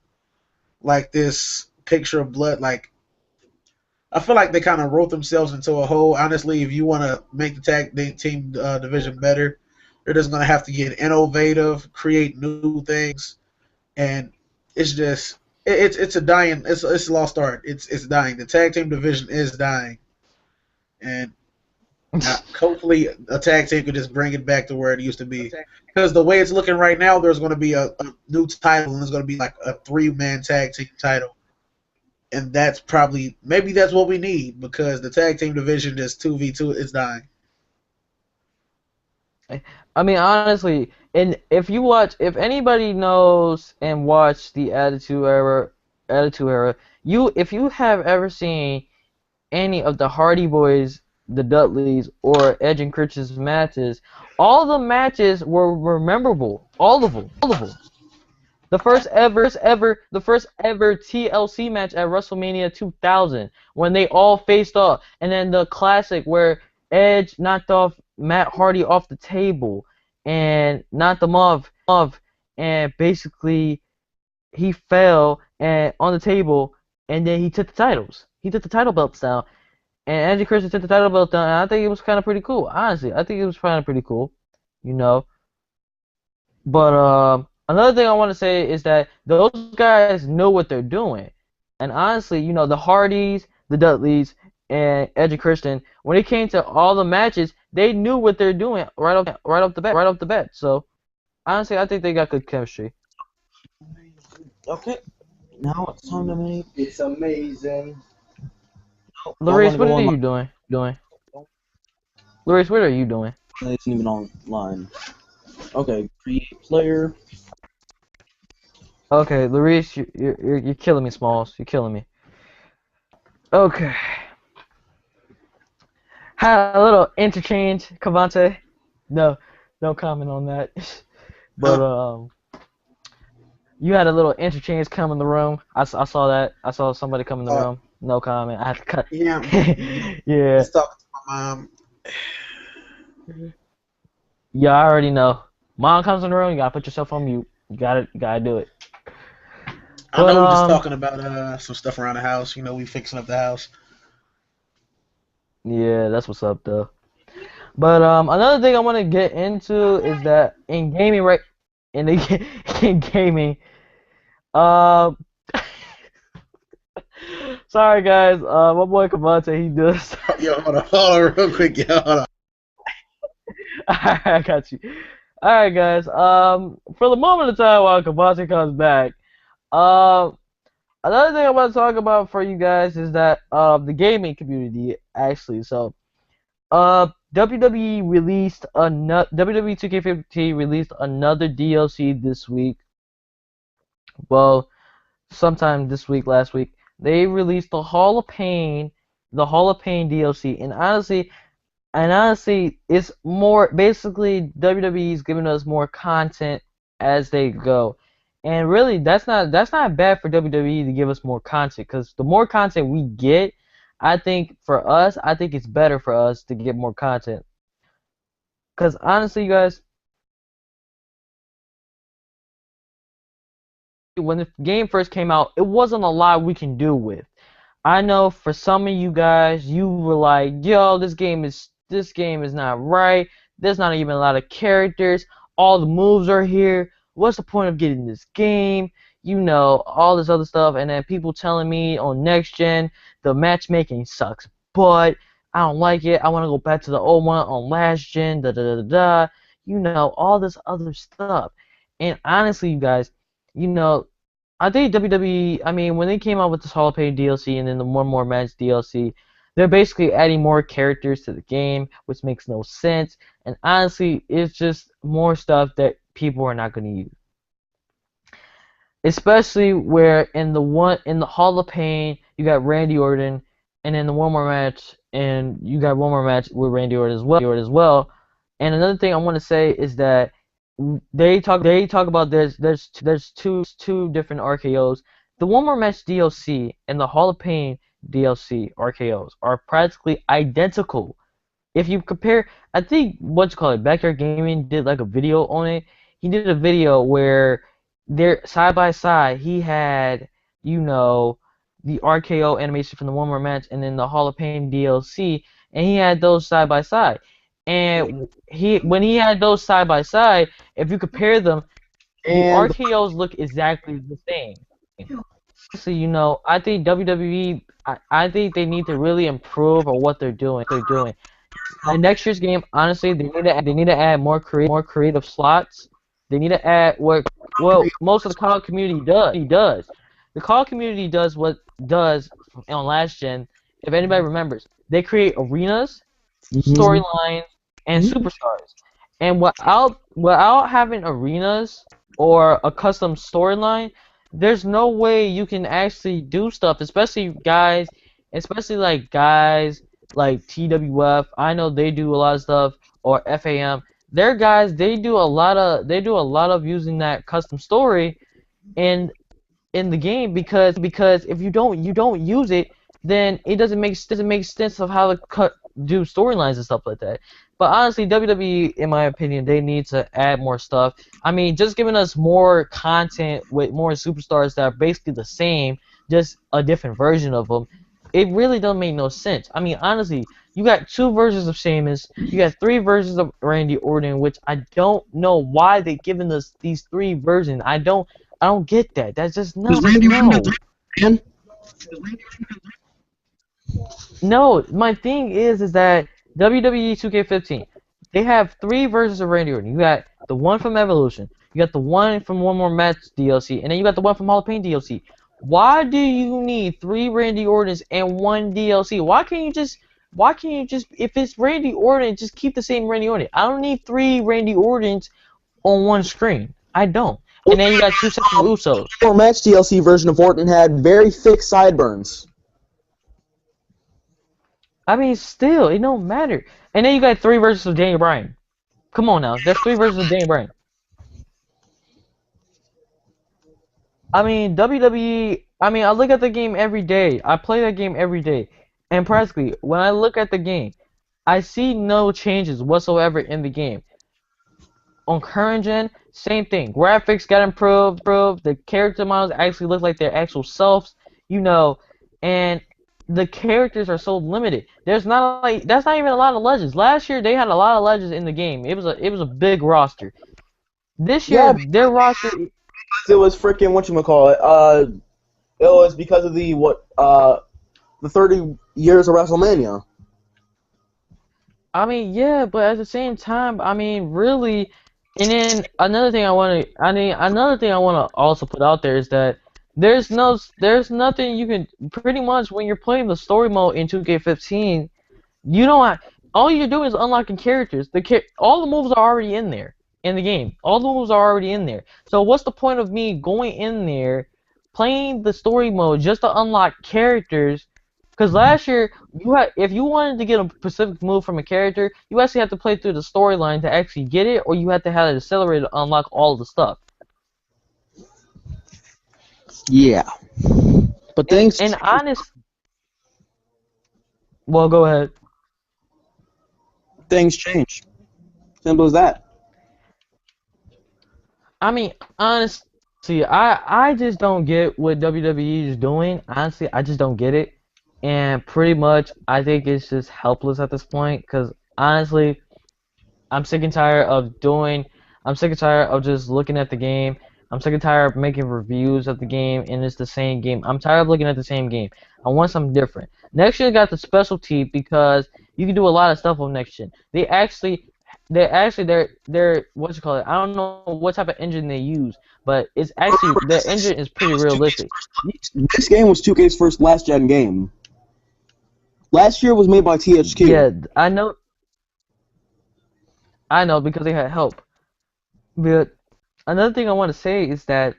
like this picture of blood. Like I feel like they kind of wrote themselves into a hole. Honestly, if you want to make the tag team division better, they're just gonna have to get innovative, create new things, and it's just it's a dying it's a lost art. It's dying. The tag team division is dying, and hopefully a tag team could just bring it back to where it used to be. Because the way it's looking right now, there's going to be a new title, and there's going to be like a 3-man tag team title. And that's probably maybe that's what we need because the tag team division is 2v2. It's dying. I mean, honestly, and if anybody knows and watched the Attitude Era, if you have ever seen any of the Hardy Boys, the Dudleys, or Edge and Chris's matches, all the matches were memorable. All of them. All of them. The first ever TLC match at WrestleMania 2000 when they all faced off, and then the classic where Edge knocked off Matt Hardy off the table and knocked him off, and basically he fell and on the table, and then he took the titles. He took the title belts down, and Edge and Christian took the title belt down. And I think it was kind of pretty cool. Honestly, I think it was kind of pretty cool, you know. But another thing I want to say is that those guys know what they're doing, and honestly, the Hardys, the Dudleys, and Edge and Christian, when it came to all the matches, they knew what they're doing right off the bat. So honestly, I think they got good chemistry. Okay, now it's time to make. It's amazing. Larice, what are you doing? Larice, what are you doing? It isn't even online. Okay, create player. Okay, Larice, you're killing me, Smalls. You're killing me. Okay. Had a little interchange, Cavante. No comment on that. But you had a little interchange come in the room. I saw that. I saw somebody come in the room. No comment. I had to cut. Yeah. Yeah. Just talking to my mom. Yeah, I already know. Mom comes in the room. You gotta put yourself on mute. You gotta do it. I know we're just talking about some stuff around the house. We fixing up the house. Yeah, that's what's up though. But another thing I want to get into is that in gaming, in gaming, sorry guys, my boy Cavante, he does. Yo, hold on, real quick, yo, hold on. Alright, I got you. Alright guys, for the moment of time while Cavante comes back, another thing I want to talk about for you guys is that the gaming community actually. So, WWE 2K15 released another DLC this week. Well, sometime this week, last week, they released the Hall of Pain DLC, and honestly, it's more basically WWE's giving us more content as they go. And really, that's not bad for WWE to give us more content, because the more content we get, I think it's better for us to get more content. Because honestly, you guys, when the game first came out, it wasn't a lot we can do with. I know for some of you guys, you were like, yo, this game is not right. There's not even a lot of characters. All the moves are here. What's the point of getting this game? All this other stuff. And then people telling me on next gen, the matchmaking sucks. But I don't like it. I want to go back to the old one on last gen. Da da da da. All this other stuff. And honestly, you guys, I think WWE, I mean, when they came out with this Hall of Fame DLC and then the One More Match DLC, they're basically adding more characters to the game, which makes no sense. And honestly, it's just more stuff that people are not going to use. Especially where in the Hall of Pain, you got Randy Orton, and in the One More Match, and you got one more match with Randy Orton as well. And another thing I want to say is that they talk about there's two different RKOs. The One More Match DLC and the Hall of Pain DLC RKOs are practically identical. If you compare, I think what you call it, Backyard Gaming did like a video on it. He did a video where they're side by side. He had, you know, the RKO animation from the One More Match and then the Hall of Pain DLC, and he had those side by side. And when he had those side by side, if you compare them, the And RKOs look exactly the same. So, I think WWE, I think they need to really improve on what they're doing. In next year's game, honestly, they need to add more creative slots. They need to add what most of the COD community does. The COD community does what does on last gen. If anybody remembers, they create arenas, storylines, and superstars. And without having arenas or a custom storyline, there's no way you can actually do stuff, especially like guys like TWF. I know they do a lot of stuff, or FAM. Their guys, they do a lot of using that custom story in the game, because if you don't use it, then it doesn't make sense of how to do storylines and stuff like that. But honestly, WWE, in my opinion, they need to add more stuff. I mean, just giving us more content with more superstars that are basically the same, just a different version of them, it really don't make no sense. I mean, honestly, you got two versions of Sheamus, you got three versions of Randy Orton, which I don't know why they giving us these three versions. I don't get that. That's just no. man, No, my thing is that WWE 2K15, they have three versions of Randy Orton. You got the one from Evolution, you got the one from One More Match DLC, and then you got the one from Hall of Pain DLC. Why do you need three Randy Ortons and one DLC? Why can't you just, if it's Randy Orton, just keep the same Randy Orton? I don't need three Randy Ortons on one screen. I don't. And then you got two sets of Usos. the match DLC version of Orton had very thick sideburns. I mean, still, it don't matter. And then you got three versions of Daniel Bryan. Come on now, there's three versions of Daniel Bryan. I mean, WWE. I mean, I look at the game every day. I play that game every day, and practically, when I look at the game, I see no changes whatsoever in the game. On current gen, same thing. Graphics got improved. The character models actually look like their actual selves, and the characters are so limited. That's not even a lot of legends. Last year they had a lot of legends in the game. It was a big roster. This year Yeah, their roster. it was freaking whatchamacallit. It was because of the 30 years of WrestleMania. I mean, yeah, but at the same time, I mean, really, and then another thing I want to also put out there is that there's nothing you can pretty much when you're playing the story mode in 2K15, you don't have, all you're doing is unlocking characters. All the moves are already in there in the game. All the moves are already in there. So what's the point of me going in there, playing the story mode just to unlock characters? Because last year, if you wanted to get a specific move from a character, you actually have to play through the storyline to actually get it, or you have to have it accelerated to unlock all the stuff. Yeah. But things. And honest, well, go ahead. Things change. Simple as that. I mean, honestly, I just don't get what WWE is doing. Honestly, I just don't get it. And pretty much, I think it's just helpless at this point. Because honestly, I'm sick and tired of just looking at the game. I'm sick and tired of making reviews of the game, and it's the same game. I'm tired of looking at the same game. I want something different. Next gen got the specialty because you can do a lot of stuff on next gen. They're what you call it. I don't know what type of engine they use, but it's actually the engine is pretty realistic. This game was 2K's first last gen game. Last year was made by THQ. Yeah, I know because they had help. But another thing I want to say is that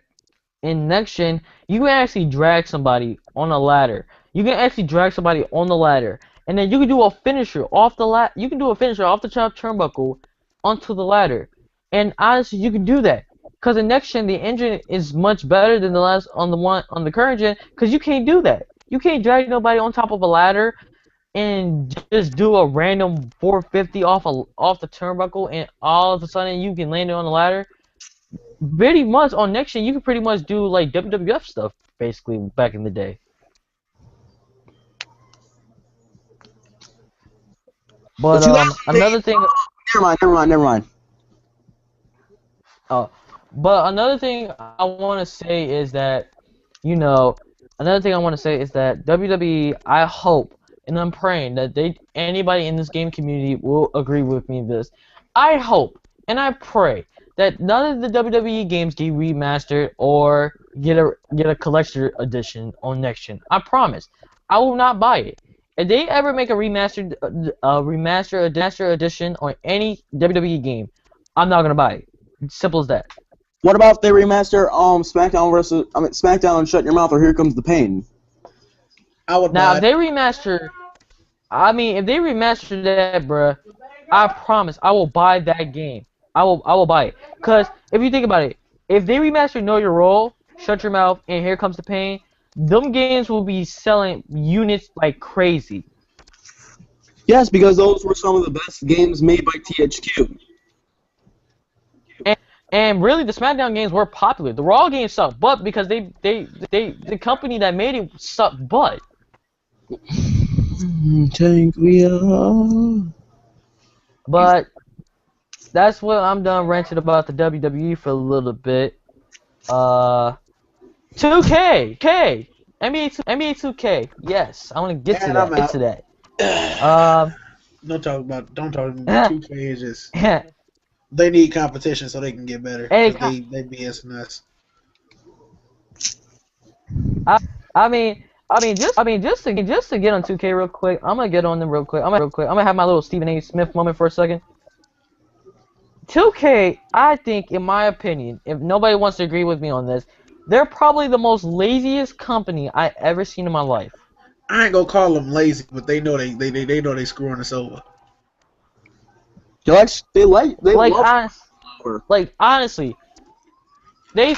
in next gen, you can actually drag somebody on a ladder. You can actually drag somebody on the ladder, and then you can do a finisher off the You can do a finisher off the top turnbuckle onto the ladder, And honestly, you can do that. Because the next gen, the engine is much better than the last on the current gen. Because you can't do that. You can't drag nobody on top of a ladder and just do a random 450 off the turnbuckle, and all of a sudden you can land it on the ladder. Pretty much on next gen, you can pretty much do like WWF stuff basically back in the day. But another thing. Never mind. But another thing I want to say is that, WWE, I hope and I'm praying that anybody in this game community will agree with me this. I hope and I pray that none of the WWE games get remastered or get a collector edition on next gen. I promise. I will not buy it. If they ever make a remaster edition on any WWE game, I'm not gonna buy it. Simple as that. What about if they remaster SmackDown and Shut Your Mouth or Here Comes the Pain? I would now buy if they remaster, that, bruh, I promise I will buy that game. I will buy it. Cause if you think about it, if they remaster Know Your Role, Shut Your Mouth, and Here Comes the Pain, them games will be selling units like crazy. Yes, because those were some of the best games made by THQ. And really, the SmackDown games were popular. The Raw games sucked, but because the company that made it sucked, but. Take me on. But that's what I'm done ranting about the WWE for a little bit. 2K, NBA 2K. Yes, I want to get to that. Don't talk about 2K. Is just they need competition so they can get better. They BSing us. Just to get on 2K real quick. I'm gonna get on them real quick. I'm gonna have my little Stephen A. Smith moment for a second. 2K, I think, in my opinion, if nobody wants to agree with me on this, they're probably the most laziest company I ever seen in my life. I ain't gonna call them lazy, but they know they screwing us over. Honestly, they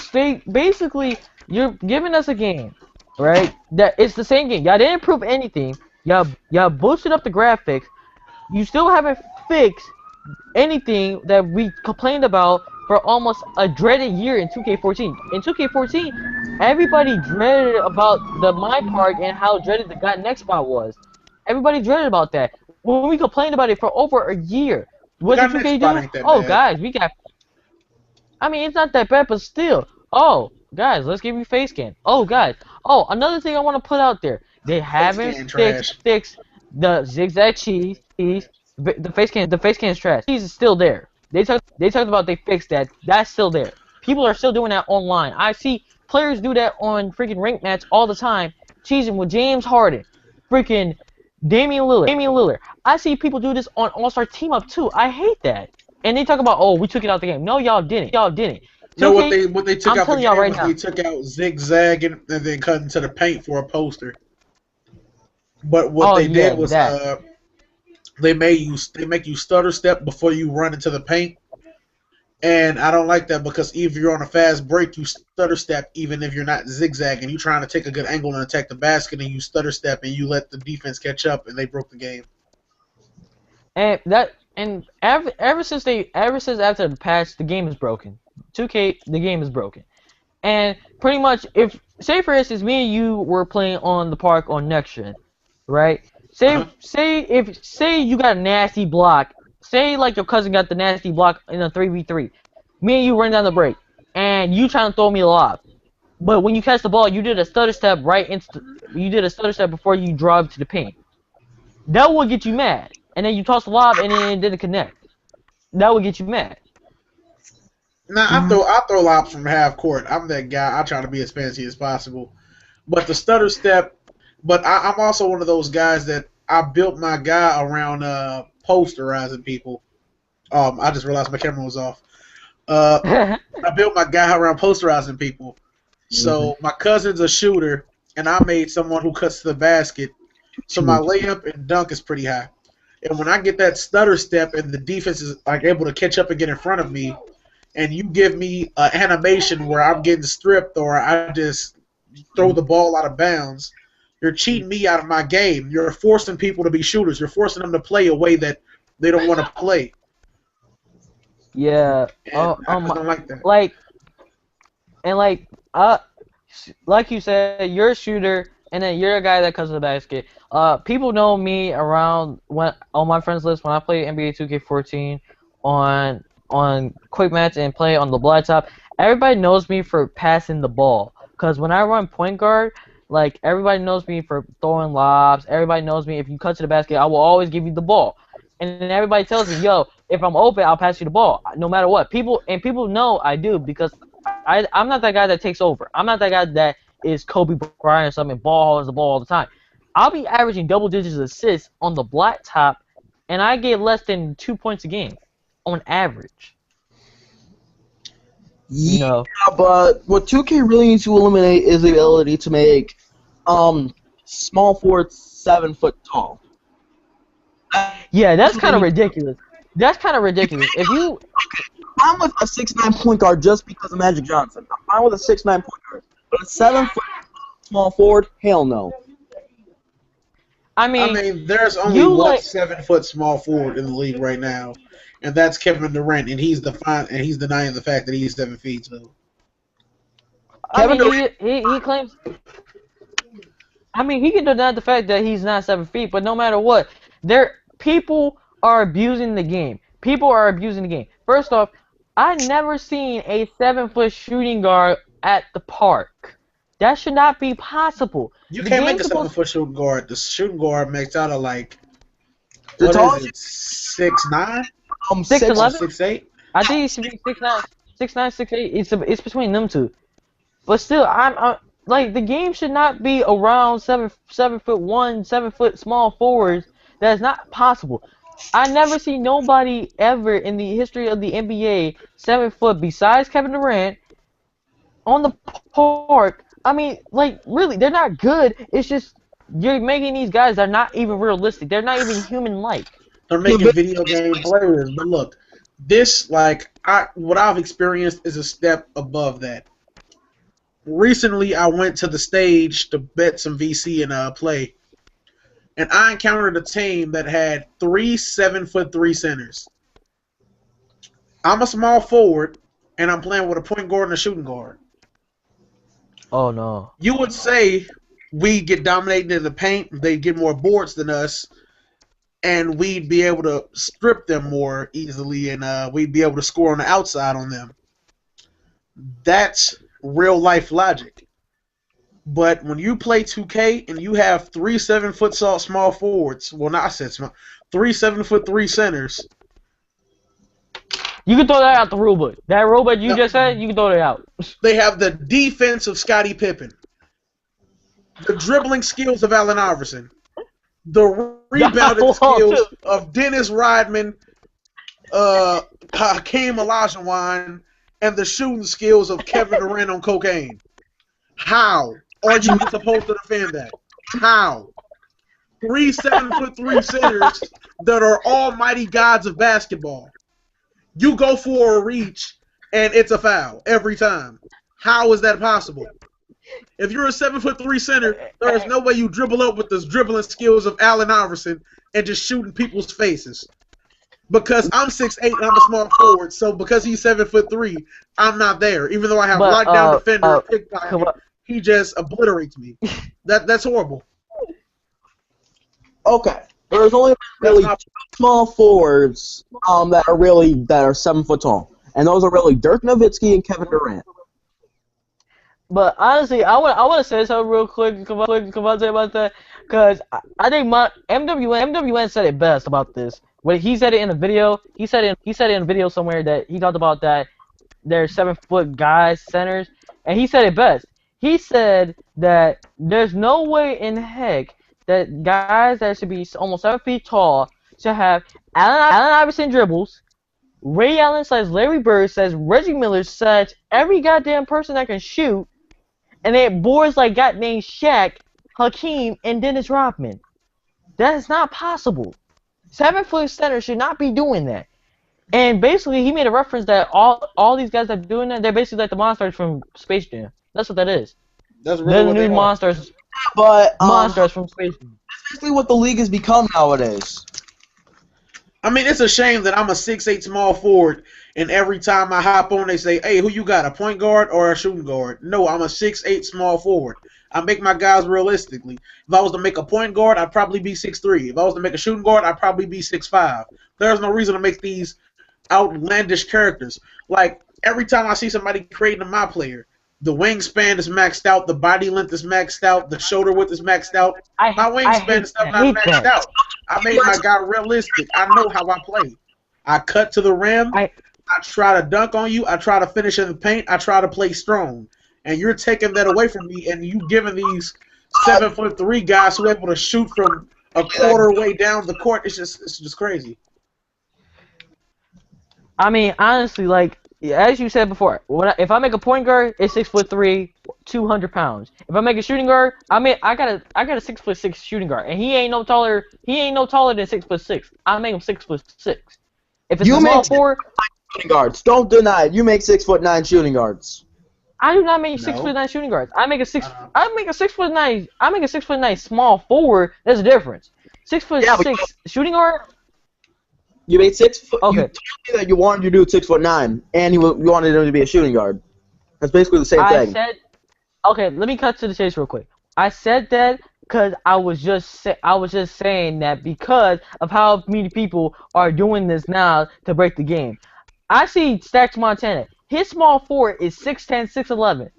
basically, you're giving us a game, right? That it's the same game. Y'all didn't improve anything. Y'all boosted up the graphics. You still haven't fixed anything that we complained about for almost a dreaded year in 2K14. In 2K14, everybody dreaded about the My Park and how dreaded the God Next spot was. Everybody dreaded about that. When we complained about it for over a year, what did 2K do? Oh, guys, we got. I mean, it's not that bad, but still. Oh, guys, let's give you face scan. Oh, guys. Oh, another thing I want to put out there. They haven't fixed the zigzag cheese. The face can is trash. Cheese is still there. They talked about they fixed that. That's still there. People are still doing that online. I see players do that on freaking ranked match all the time, cheesing with James Harden, freaking Damian Lillard. I see people do this on All-Star Team Up too. I hate that. And they talk about, oh, we took it out the game. No, y'all didn't. No, what they took out the game was they took out zigzagging and then cut into the paint for a poster. But what they did was they make you stutter step before you run into the paint. And I don't like that because if you're on a fast break, you stutter step even if you're not zigzagging. You're trying to take a good angle and attack the basket, and you stutter step and you let the defense catch up, and they broke the game. And ever since after the patch, the game is broken. 2K, the game is broken. And pretty much, say for instance, me and you were playing on the park on next gen, right? Say you got a nasty block. Say like your cousin got the nasty block in a 3v3. Me and you run down the break, and you trying to throw me a lob. But when you catch the ball, you did a stutter step before you drove to the paint. That would get you mad. And then you toss the lob, and then it didn't connect. That would get you mad. Nah, I throw lobs from half court. I'm that guy. I try to be as fancy as possible. But the stutter step. But I'm also one of those guys that I built my guy around posterizing people. I just realized my camera was off. I built my guy around posterizing people. So my cousin's a shooter, and I made someone who cuts to the basket. So my layup and dunk is pretty high. And when I get that stutter step and the defense is like able to catch up and get in front of me, and you give me an animation where I'm getting stripped or I just throw the ball out of bounds, you're cheating me out of my game. You're forcing people to be shooters. You're forcing them to play a way that they don't want to play. Yeah. And I just don't like that. Like like you said, you're a shooter, and then you're a guy that cuts the basket. People know me around when on my friends list when I play NBA 2K14 on quick match and play on the blacktop. Everybody knows me for passing the ball, cause when I run point guard, like everybody knows me for throwing lobs. Everybody knows me if you cut to the basket, I will always give you the ball. And then everybody tells me, yo, if I'm open, I'll pass you the ball, no matter what. People know I do because I'm not that guy that takes over. I'm not that guy that is Kobe Bryant or something, ball hauls the ball all the time. I'll be averaging double digits assists on the blacktop, and I get less than 2 points a game on average. You know. Yeah, but what 2K really needs to eliminate is the ability to make small forwards 7 foot tall. Yeah, that's kind of ridiculous. That's kind of ridiculous. If you, I'm with a 6'9" point guard just because of Magic Johnson. I'm fine with a 6'9" point guard, but a 7 foot small forward, hell no. I mean, there's only one 7 foot small forward in the league right now, and that's Kevin Durant, and he's denying the fact that he's 7 feet. So he claims. I mean, he can deny the fact that he's not 7 feet, but no matter what, people are abusing the game. People are abusing the game. First off, I never seen a 7 foot shooting guard at the park. That should not be possible. You can't make a 7 foot shooting guard. The shooting guard makes out of like The what is it? 6'9"? 6'11"? 6'8"? I think he should be 6'9", 6'8". It's between them two. But still, I'm like the game should not be around 7'1", 7 foot small forwards. That's not possible. I never see nobody ever in the history of the NBA 7 foot besides Kevin Durant on the park. I mean, like, really, they're not good. It's just you're making these guys that are not even realistic. They're not even human-like. They're making video game players. But look, this, what I've experienced is a step above that. Recently, I went to the stage to bet some VC and play, and I encountered a team that had 3 7'3" centers. I'm a small forward, and I'm playing with a point guard and a shooting guard. Oh no. You would say we get dominated in the paint, they get more boards than us, and we'd be able to strip them more easily, and we'd be able to score on the outside on them. That's real life logic. But when you play 2K and you have 3 7 foot small forwards, well, not I said small, 3 7'3" centers. You can throw that out the rule book. That rule book you just said, you can throw that out. They have the defense of Scottie Pippen, the dribbling skills of Allen Iverson, the rebounding skills of Dennis Rodman, Hakeem Olajuwon, and the shooting skills of Kevin Durant on cocaine. How are you supposed to defend that? How? 3 7'3" centers that are almighty gods of basketball. You go for a reach, and it's a foul every time. How is that possible? If you're a 7'3" center, there is no way you dribble up with the dribbling skills of Allen Iverson and just shooting people's faces. Because I'm 6'8" and I'm a small forward, so because he's 7'3", I'm not there. Even though I have lockdown defender, pickpocket, he just obliterates me. That's horrible. Okay, there's only really two small forwards that are 7 foot tall, and those are really Dirk Nowitzki and Kevin Durant. But honestly, I want to say something real quick. Come on, say about that, because I think MWN said it best about this. When he said it in a video, he said it in a video somewhere that he talked about that they're 7 foot guys centers, and he said it best. He said that there's no way in heck that guys that should be almost 7 feet tall should have Allen Iverson dribbles, Ray Allen / Larry Bird / Reggie Miller / every goddamn person that can shoot, and they have boards like goddamn Shaq, Hakeem, and Dennis Rodman. That is not possible. 7 foot center should not be doing that. And basically, he made a reference that all these guys that are doing that, they're basically like the monsters from Space Jam. That's what that is. That's They're really the what they new are. monsters, But monsters from Space Jam. basically what the league has become nowadays. I mean, it's a shame that I'm a 6'8" small forward, and every time I hop on, they say, "Hey, who you got? A point guard or a shooting guard?" No, I'm a 6'8" small forward. I make my guys realistically. If I was to make a point guard, I'd probably be 6'3". If I was to make a shooting guard, I'd probably be 6'5". There's no reason to make these outlandish characters. Like every time I see somebody creating a my player, the wingspan is maxed out, the body length is maxed out, the shoulder width is maxed out. I My wingspan hate and stuff that. not Hate maxed that. out. I made my guy realistic. I know how I play. I cut to the rim. I try to dunk on you. I try to finish in the paint. I try to play strong. And you're taking that away from me, and you giving these 7'3" guys who are able to shoot from a quarter way down the court. It's just crazy. I mean, honestly, like as you said before, if I make a point guard, it's 6'3", 200 pounds. If I make a shooting guard, I got a 6'6" shooting guard, and he ain't no taller than 6'6". I make him 6'6". If it's You a small make forward, shooting guards. Don't deny it. You make 6'9" shooting guards. I do not make No. 6'9" shooting guards. I make a 6'9" small forward. There's a difference. 6'6" Yeah, but shooting guard. You made 6 foot. Okay. You told me that you wanted to do 6'9", and you wanted him to be a shooting guard. That's basically the same I thing. said, okay, let me cut to the chase real quick. I said that because I was just saying that because of how many people are doing this now to break the game. I see Stacks Montana. His small forward is 6'10", 6'11".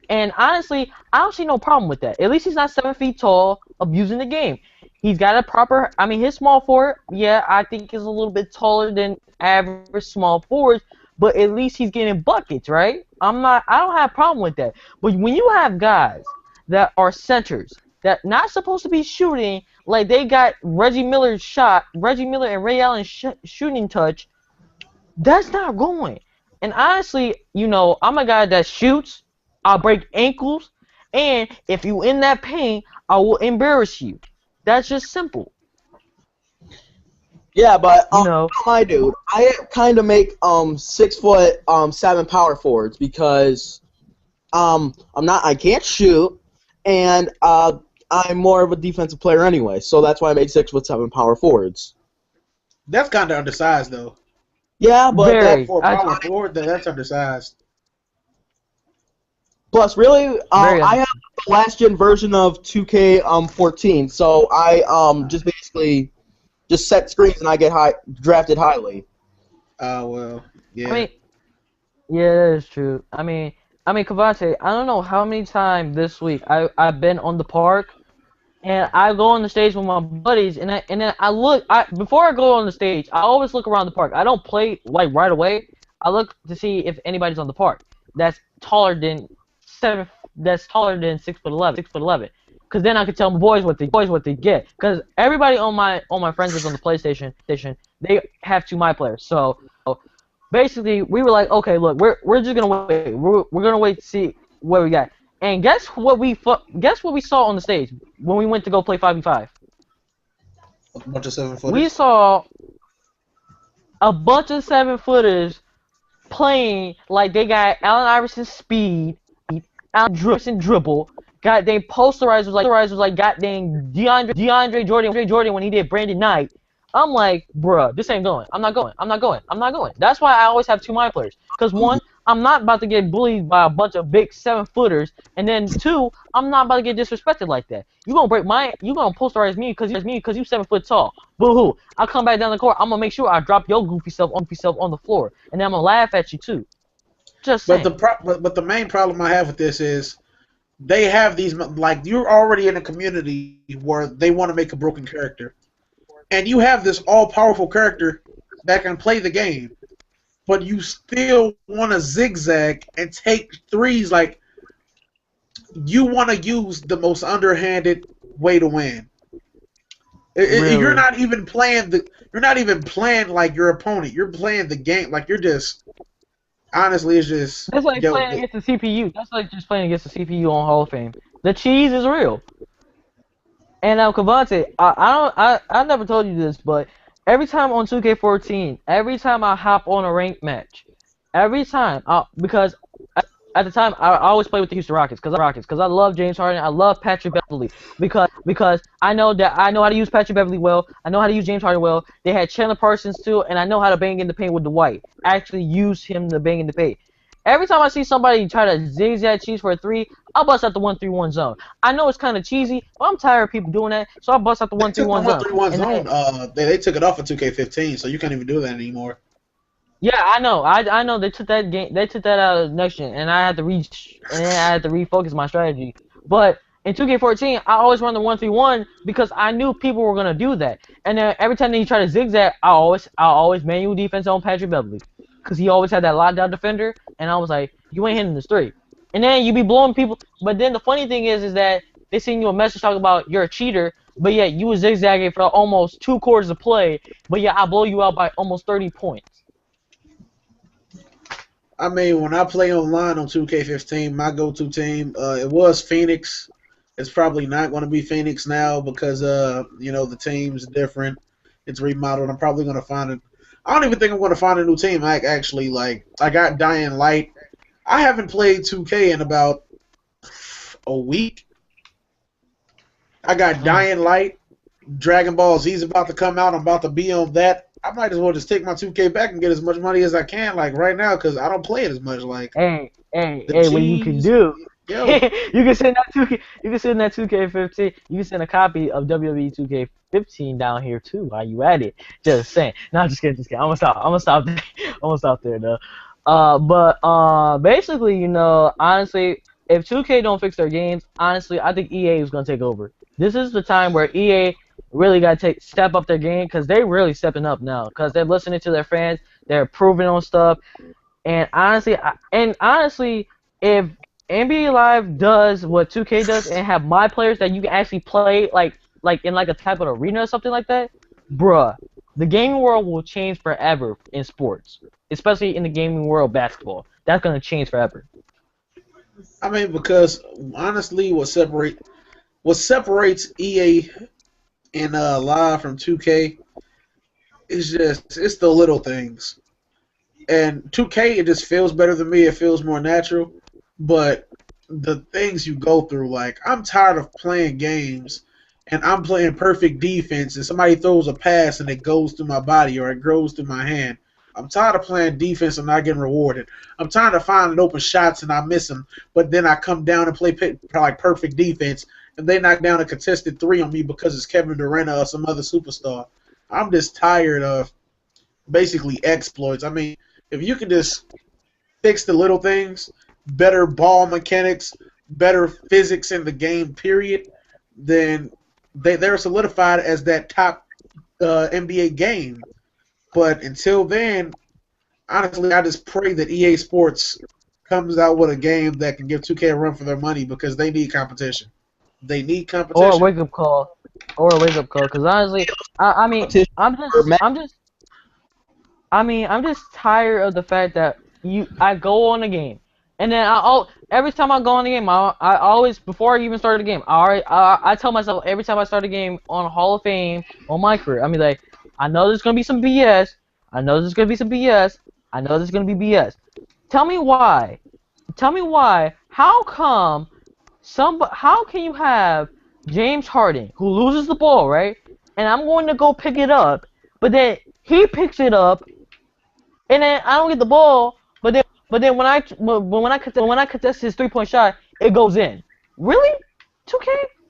And honestly, I don't see no problem with that. At least he's not 7 feet tall, abusing the game. He's got a proper, I mean, his small forward, yeah, I think is a little bit taller than average small forwards, but at least he's getting buckets, right? I don't have a problem with that. But when you have guys that are centers, that not supposed to be shooting, like they got Reggie Miller and Ray Allen shooting touch, that's not going. And honestly, you know, I'm a guy that shoots, I'll break ankles, and if you in that pain, I will embarrass you. That's just simple. Yeah, but You know. my dude, I kind of make 6'7" power forwards because I can't shoot, and I'm more of a defensive player anyway, so that's why I make 6'7" power forwards. That's kind of undersized, though. Yeah, but Very. For a power forward, that's undersized. plus, really, Very I have the last gen version of 2K14, so I just basically just set screens and I get drafted highly. Well, yeah. I mean, yeah, that is true. I mean, Cavante, I don't know how many times this week I've been on the park, and I go on the stage with my buddies, and then before I go on the stage, I always look around the park. I don't play like right away. I look to see if anybody's on the park that's taller than 6'11", 6'11", because then I could tell my boys what they get. Because everybody on my friends is on the PlayStation. They have 2 my players. So basically, we were like, okay, look, we're just gonna wait. We're gonna wait to see what we got. And guess what we saw on the stage when we went to go play 5v5? A bunch of 7-footers. We saw a bunch of 7-footers playing like they got Allen Iverson's speed, Allen Iverson dribble. Goddamn posterized was like goddamn DeAndre Jordan when he did Brandon Knight. I'm like, bruh, this ain't going. I'm not going. That's why I always have 2 my players. Because 1, I'm not about to get bullied by a bunch of big 7-footers, and then 2, I'm not about to get disrespected like that. You gonna posterize me because you 7 foot tall. Boo-hoo. I'll come back down the court. I'm gonna make sure I drop your goofy self on the floor, and then I'm gonna laugh at you too. Just saying. But the main problem I have with this is they have these, like, you're already in a community where they want to make a broken character. And you have this all-powerful character that can play the game, but you still want to zigzag and take threes. Like, you want to use the most underhanded way to win. Really? You're not even playing like your opponent. You're playing the game like you're just. Honestly, it's just. That's like playing against the CPU. That's like just playing against the CPU on Hall of Fame. The cheese is real. And now, Cavante, I never told you this, but every time on 2K14, every time I hop on a ranked match, every time, because at the time I always play with the Houston Rockets because I love James Harden, I love Patrick Beverly because I know how to use Patrick Beverly well, I know how to use James Harden well. They had Chandler Parsons too, and I know how to bang in the paint with Dwight. Actually use him to bang in the paint. Every time I see somebody try to zigzag cheese for a 3, I'll bust out the 1-3-1 zone. I know it's kind of cheesy, but I'm tired of people doing that, so I bust out the 1-3-1 zone. 1-3-1 zone. They took it off of 2K15, so you can't even do that anymore. Yeah, I know. I know they took that game. They took that out of next gen, and I had to refocus my strategy. But in 2K14, I always run the 1-3-1 because I knew people were gonna do that. And then every time they try to zigzag, I always manual defense on Patrick Beverly because he always had that lockdown defender, and I was like, you ain't hitting this 3. And then you be blowing people. But then the funny thing is that they send you a message talking about you're a cheater, but yet you was zigzagging for almost 2 quarters of play, but yet I blow you out by almost 30 points. I mean, when I play online on 2K15, my go-to team, it was Phoenix. It's probably not going to be Phoenix now because, the team's different. It's remodeled. I'm probably going to find it. I don't even think I'm going to find a new team. I got Dying Light. I haven't played 2K in about a week. I got Dying Light. Dragon Ball Z's about to come out. I'm about to be on that. I might as well just take my 2K back and get as much money as I can, right now, because I don't play it as much. Hey, what you can do? Yo. you can send that 2K. You can send that 2K15. You can send a copy of WWE 2K15 down here too while you at it. Just saying. No, just kidding. I'm gonna stop there. I'm gonna stop there though. But basically, honestly, if 2K don't fix their games, honestly, I think EA is gonna take over. This is the time where EA really got to step up their game because they're really stepping up now because they're listening to their fans, they're improving on stuff, and honestly, if NBA Live does what 2K does and have my players that you can actually play like in like a type of arena or something like that, bruh, the gaming world will change forever in sports, especially in the gaming world basketball. That's gonna change forever. I mean, because honestly, what separates EA and Live from 2K is it's the little things. And 2K, it just feels better than me. It feels more natural. But the things you go through, I'm tired of playing games and I'm playing perfect defense and somebody throws a pass and it goes through my body or it goes through my hand. I'm tired of playing defense and not getting rewarded. I'm trying to find an open shots and I miss them, but then I come down and play perfect defense and they knock down a contested 3 on me because it's Kevin Durant or some other superstar. I'm just tired of basically exploits. I mean, if you can just fix the little things, better ball mechanics, better physics in the game, period, then they're solidified as that top NBA game. But until then, honestly, I just pray that EA Sports comes out with a game that can give 2K a run for their money because they need competition. They need competition. Or a wake-up call. Because honestly, I'm just tired of the fact that I go on a game, and then every time I go on the game, I always, before I even start the game, I tell myself every time I start a game on Hall of Fame on my career, I mean, like, I know there's gonna be some BS. I know there's gonna be BS. Tell me why. How can you have James Harden who loses the ball, right? And I'm going to go pick it up, but then he picks it up, and then I don't get the ball. But then when I contest his 3-point shot, it goes in. Really? 2K?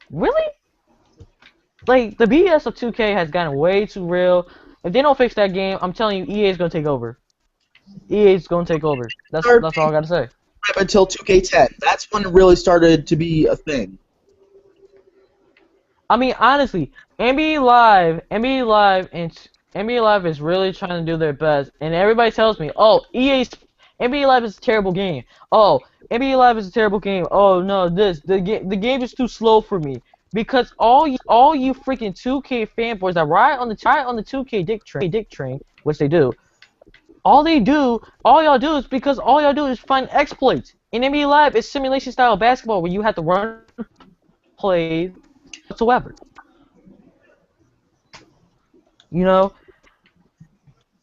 Really? Like, the BS of 2K has gotten way too real. If they don't fix that game, I'm telling you, EA is gonna take over. That's all I gotta say. Until 2K10, that's when it really started to be a thing. I mean, honestly, NBA Live is really trying to do their best, and everybody tells me, "Oh, NBA Live is a terrible game. Oh, NBA Live is a terrible game. Oh no, the game is too slow for me." Because all you freaking 2K fanboys that ride on the 2K dick train, which they do, all y'all do is because all y'all do is find exploits. In NBA Live, it's simulation style basketball where you have to run plays whatsoever.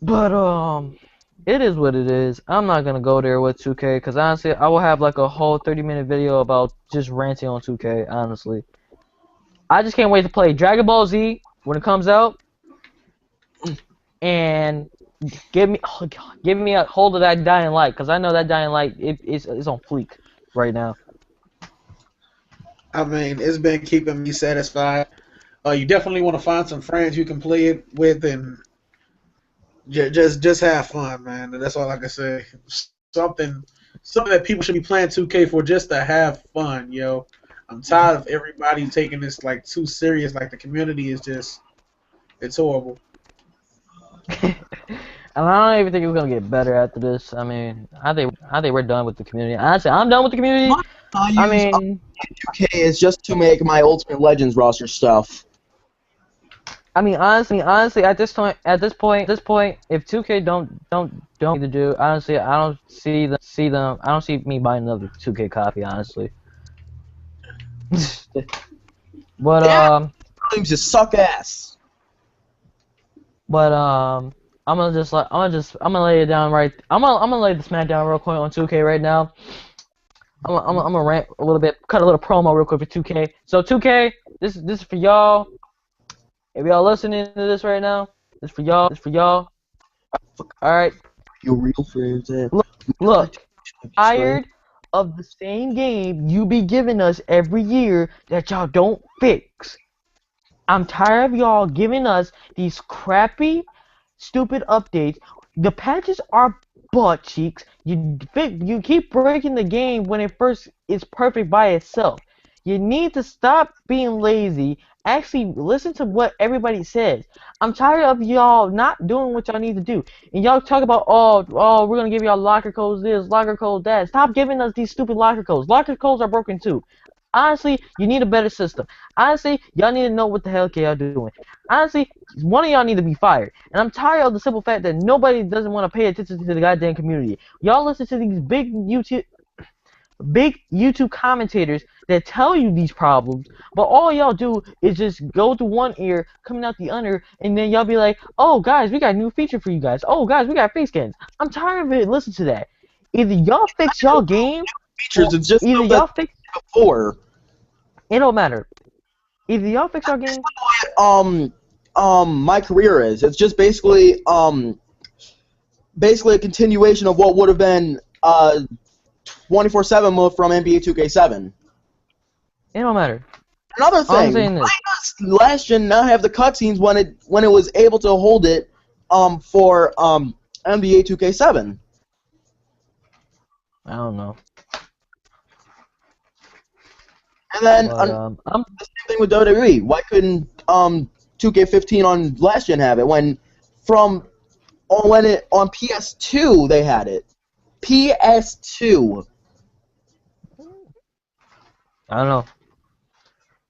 But it is what it is. I'm not gonna go there with 2K because honestly, I will have like a whole 30-minute video about just ranting on 2K. Honestly, I just can't wait to play Dragon Ball Z when it comes out, and give me a hold of that Dying Light because I know that Dying Light is on fleek right now. I mean, it's been keeping me satisfied. You definitely want to find some friends you can play it with and just have fun, man. That's all I can say. Something that people should be playing 2K for, just to have fun, yo. I'm tired of everybody taking this like too serious. Like the community is just, it's horrible. And I don't even think it's gonna get better after this. I mean, I think we're done with the community. Honestly, I'm done with the community. I mean, 2K is just to make my Ultimate Legends roster stuff. I mean, honestly, at this point, if 2K don't need to do, honestly, I don't see them. I don't see me buying another 2K copy, honestly. But Yeah. Games just suck ass. But I'm gonna lay it down right. I'm gonna lay the smack down real quick on 2K right now. I'm gonna rant a little bit, cut a little promo real quick for 2K. So 2K, this is for y'all. If y'all listening to this right now, this for y'all. All right. Your real friends. Look, tired of the same game you be giving us every year that y'all don't fix. I'm tired of y'all giving us these crappy, stupid updates. The patches are butt cheeks. You keep breaking the game when it first is perfect by itself. You need to stop being lazy. Actually, listen to what everybody says. I'm tired of y'all not doing what y'all need to do. And y'all talk about, oh, we're gonna give y'all locker codes this, locker code that. Stop giving us these stupid locker codes. Locker codes are broken too. Honestly, you need a better system. Honestly, y'all need to know what the hell y'all doing. Honestly, one of y'all need to be fired. And I'm tired of the simple fact that nobody doesn't want to pay attention to the goddamn community. Y'all listen to these big YouTube commentators that tell you these problems, but all y'all do is just go through one ear, coming out the other, and then y'all be like, oh guys, we got a new feature for you guys. Oh guys, we got face scans. I'm tired of it. Listen to that. Either y'all fix y'all game, features it's just either y'all fix before. It don't matter. Either y'all fix your game. My career is. It's just basically a continuation of what would have been 24/7 mode from NBA 2K7. It don't matter. Another thing, why does last gen not have the cutscenes when it was able to hold it for NBA 2K7? I don't know. And then the same thing with WWE. Why couldn't 2K15 on last gen have it when on PS2 they had it? PS2. I don't know.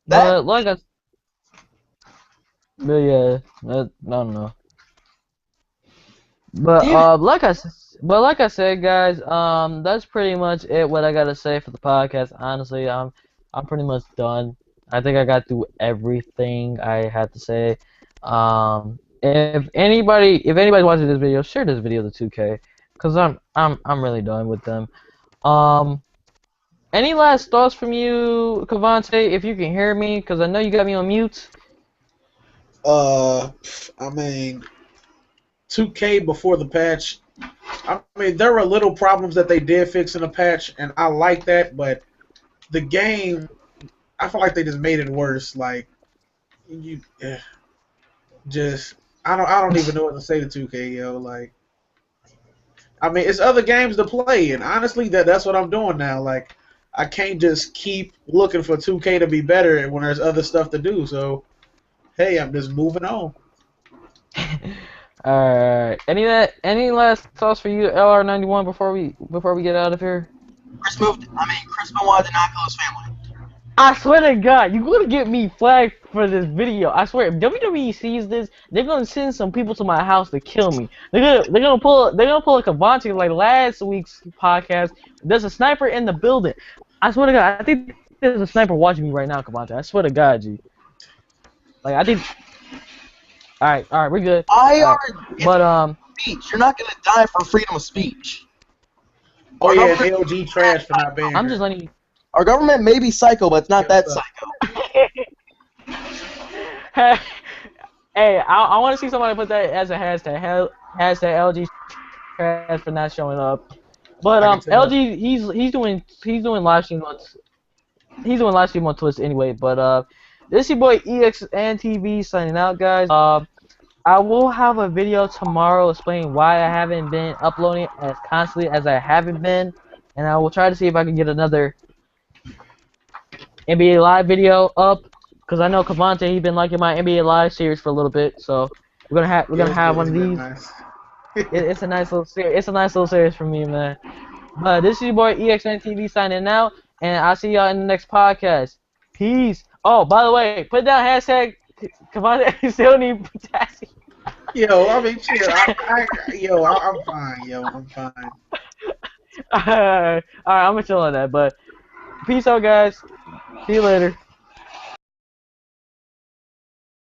But like I don't know. But like I said, guys, that's pretty much it. What I gotta say for the podcast. Honestly, I'm pretty much done. I think I got through everything I had to say. If anybody's watching this video, share this video to 2K, cause I'm really done with them. Any last thoughts from you, Cavante? If you can hear me, cause I know you got me on mute. I mean, 2K before the patch. I mean, there were little problems that they did fix in the patch, and I like that, but the game, I feel like they just made it worse. Like, I don't even know what to say to 2K, yo. Like, I mean, it's other games to play, and honestly, that's what I'm doing now. Like, I can't just keep looking for 2K to be better when there's other stuff to do. So, hey, I'm just moving on. Alright. Any last thoughts for you, LR91, before we get out of here? Chris Benoit did not kill his family. I swear to God, you're gonna get me flagged for this video. I swear, if WWE sees this, they're gonna send some people to my house to kill me. They're gonna pull like a Cavante like last week's podcast. There's a sniper in the building. I swear to God, I think there's a sniper watching me right now, Cavante. I swear to God, G. Like I think. All right, we're good. But speech. You're not gonna die for freedom of speech. Oh Our yeah, government, LG trash for not being I'm here. just letting you. our government may be psycho, but it's not that Yes, sir. psycho. Hey, I want to see somebody put that as a hashtag. Hashtag LG trash for not showing up. But I can tell. LG he's doing live stream on Twitch anyway. But this is your boy EXNTV signing out, guys. I will have a video tomorrow explaining why I haven't been uploading as constantly as I haven't been, and I will try to see if I can get another NBA Live video up, because I know Cavante, he's been liking my NBA Live series for a little bit, so we're gonna have one of these. Nice. It's a nice little series. It's a nice little series for me, man. But this is your boy EXNTV signing out, and I'll see y'all in the next podcast. Peace. Oh, by the way, put down hashtag Cavante still need potassium. Yo, I mean, chill. I'm fine. Yo, I'm fine. Alright, I'm gonna chill on that. But peace out, guys. See you later.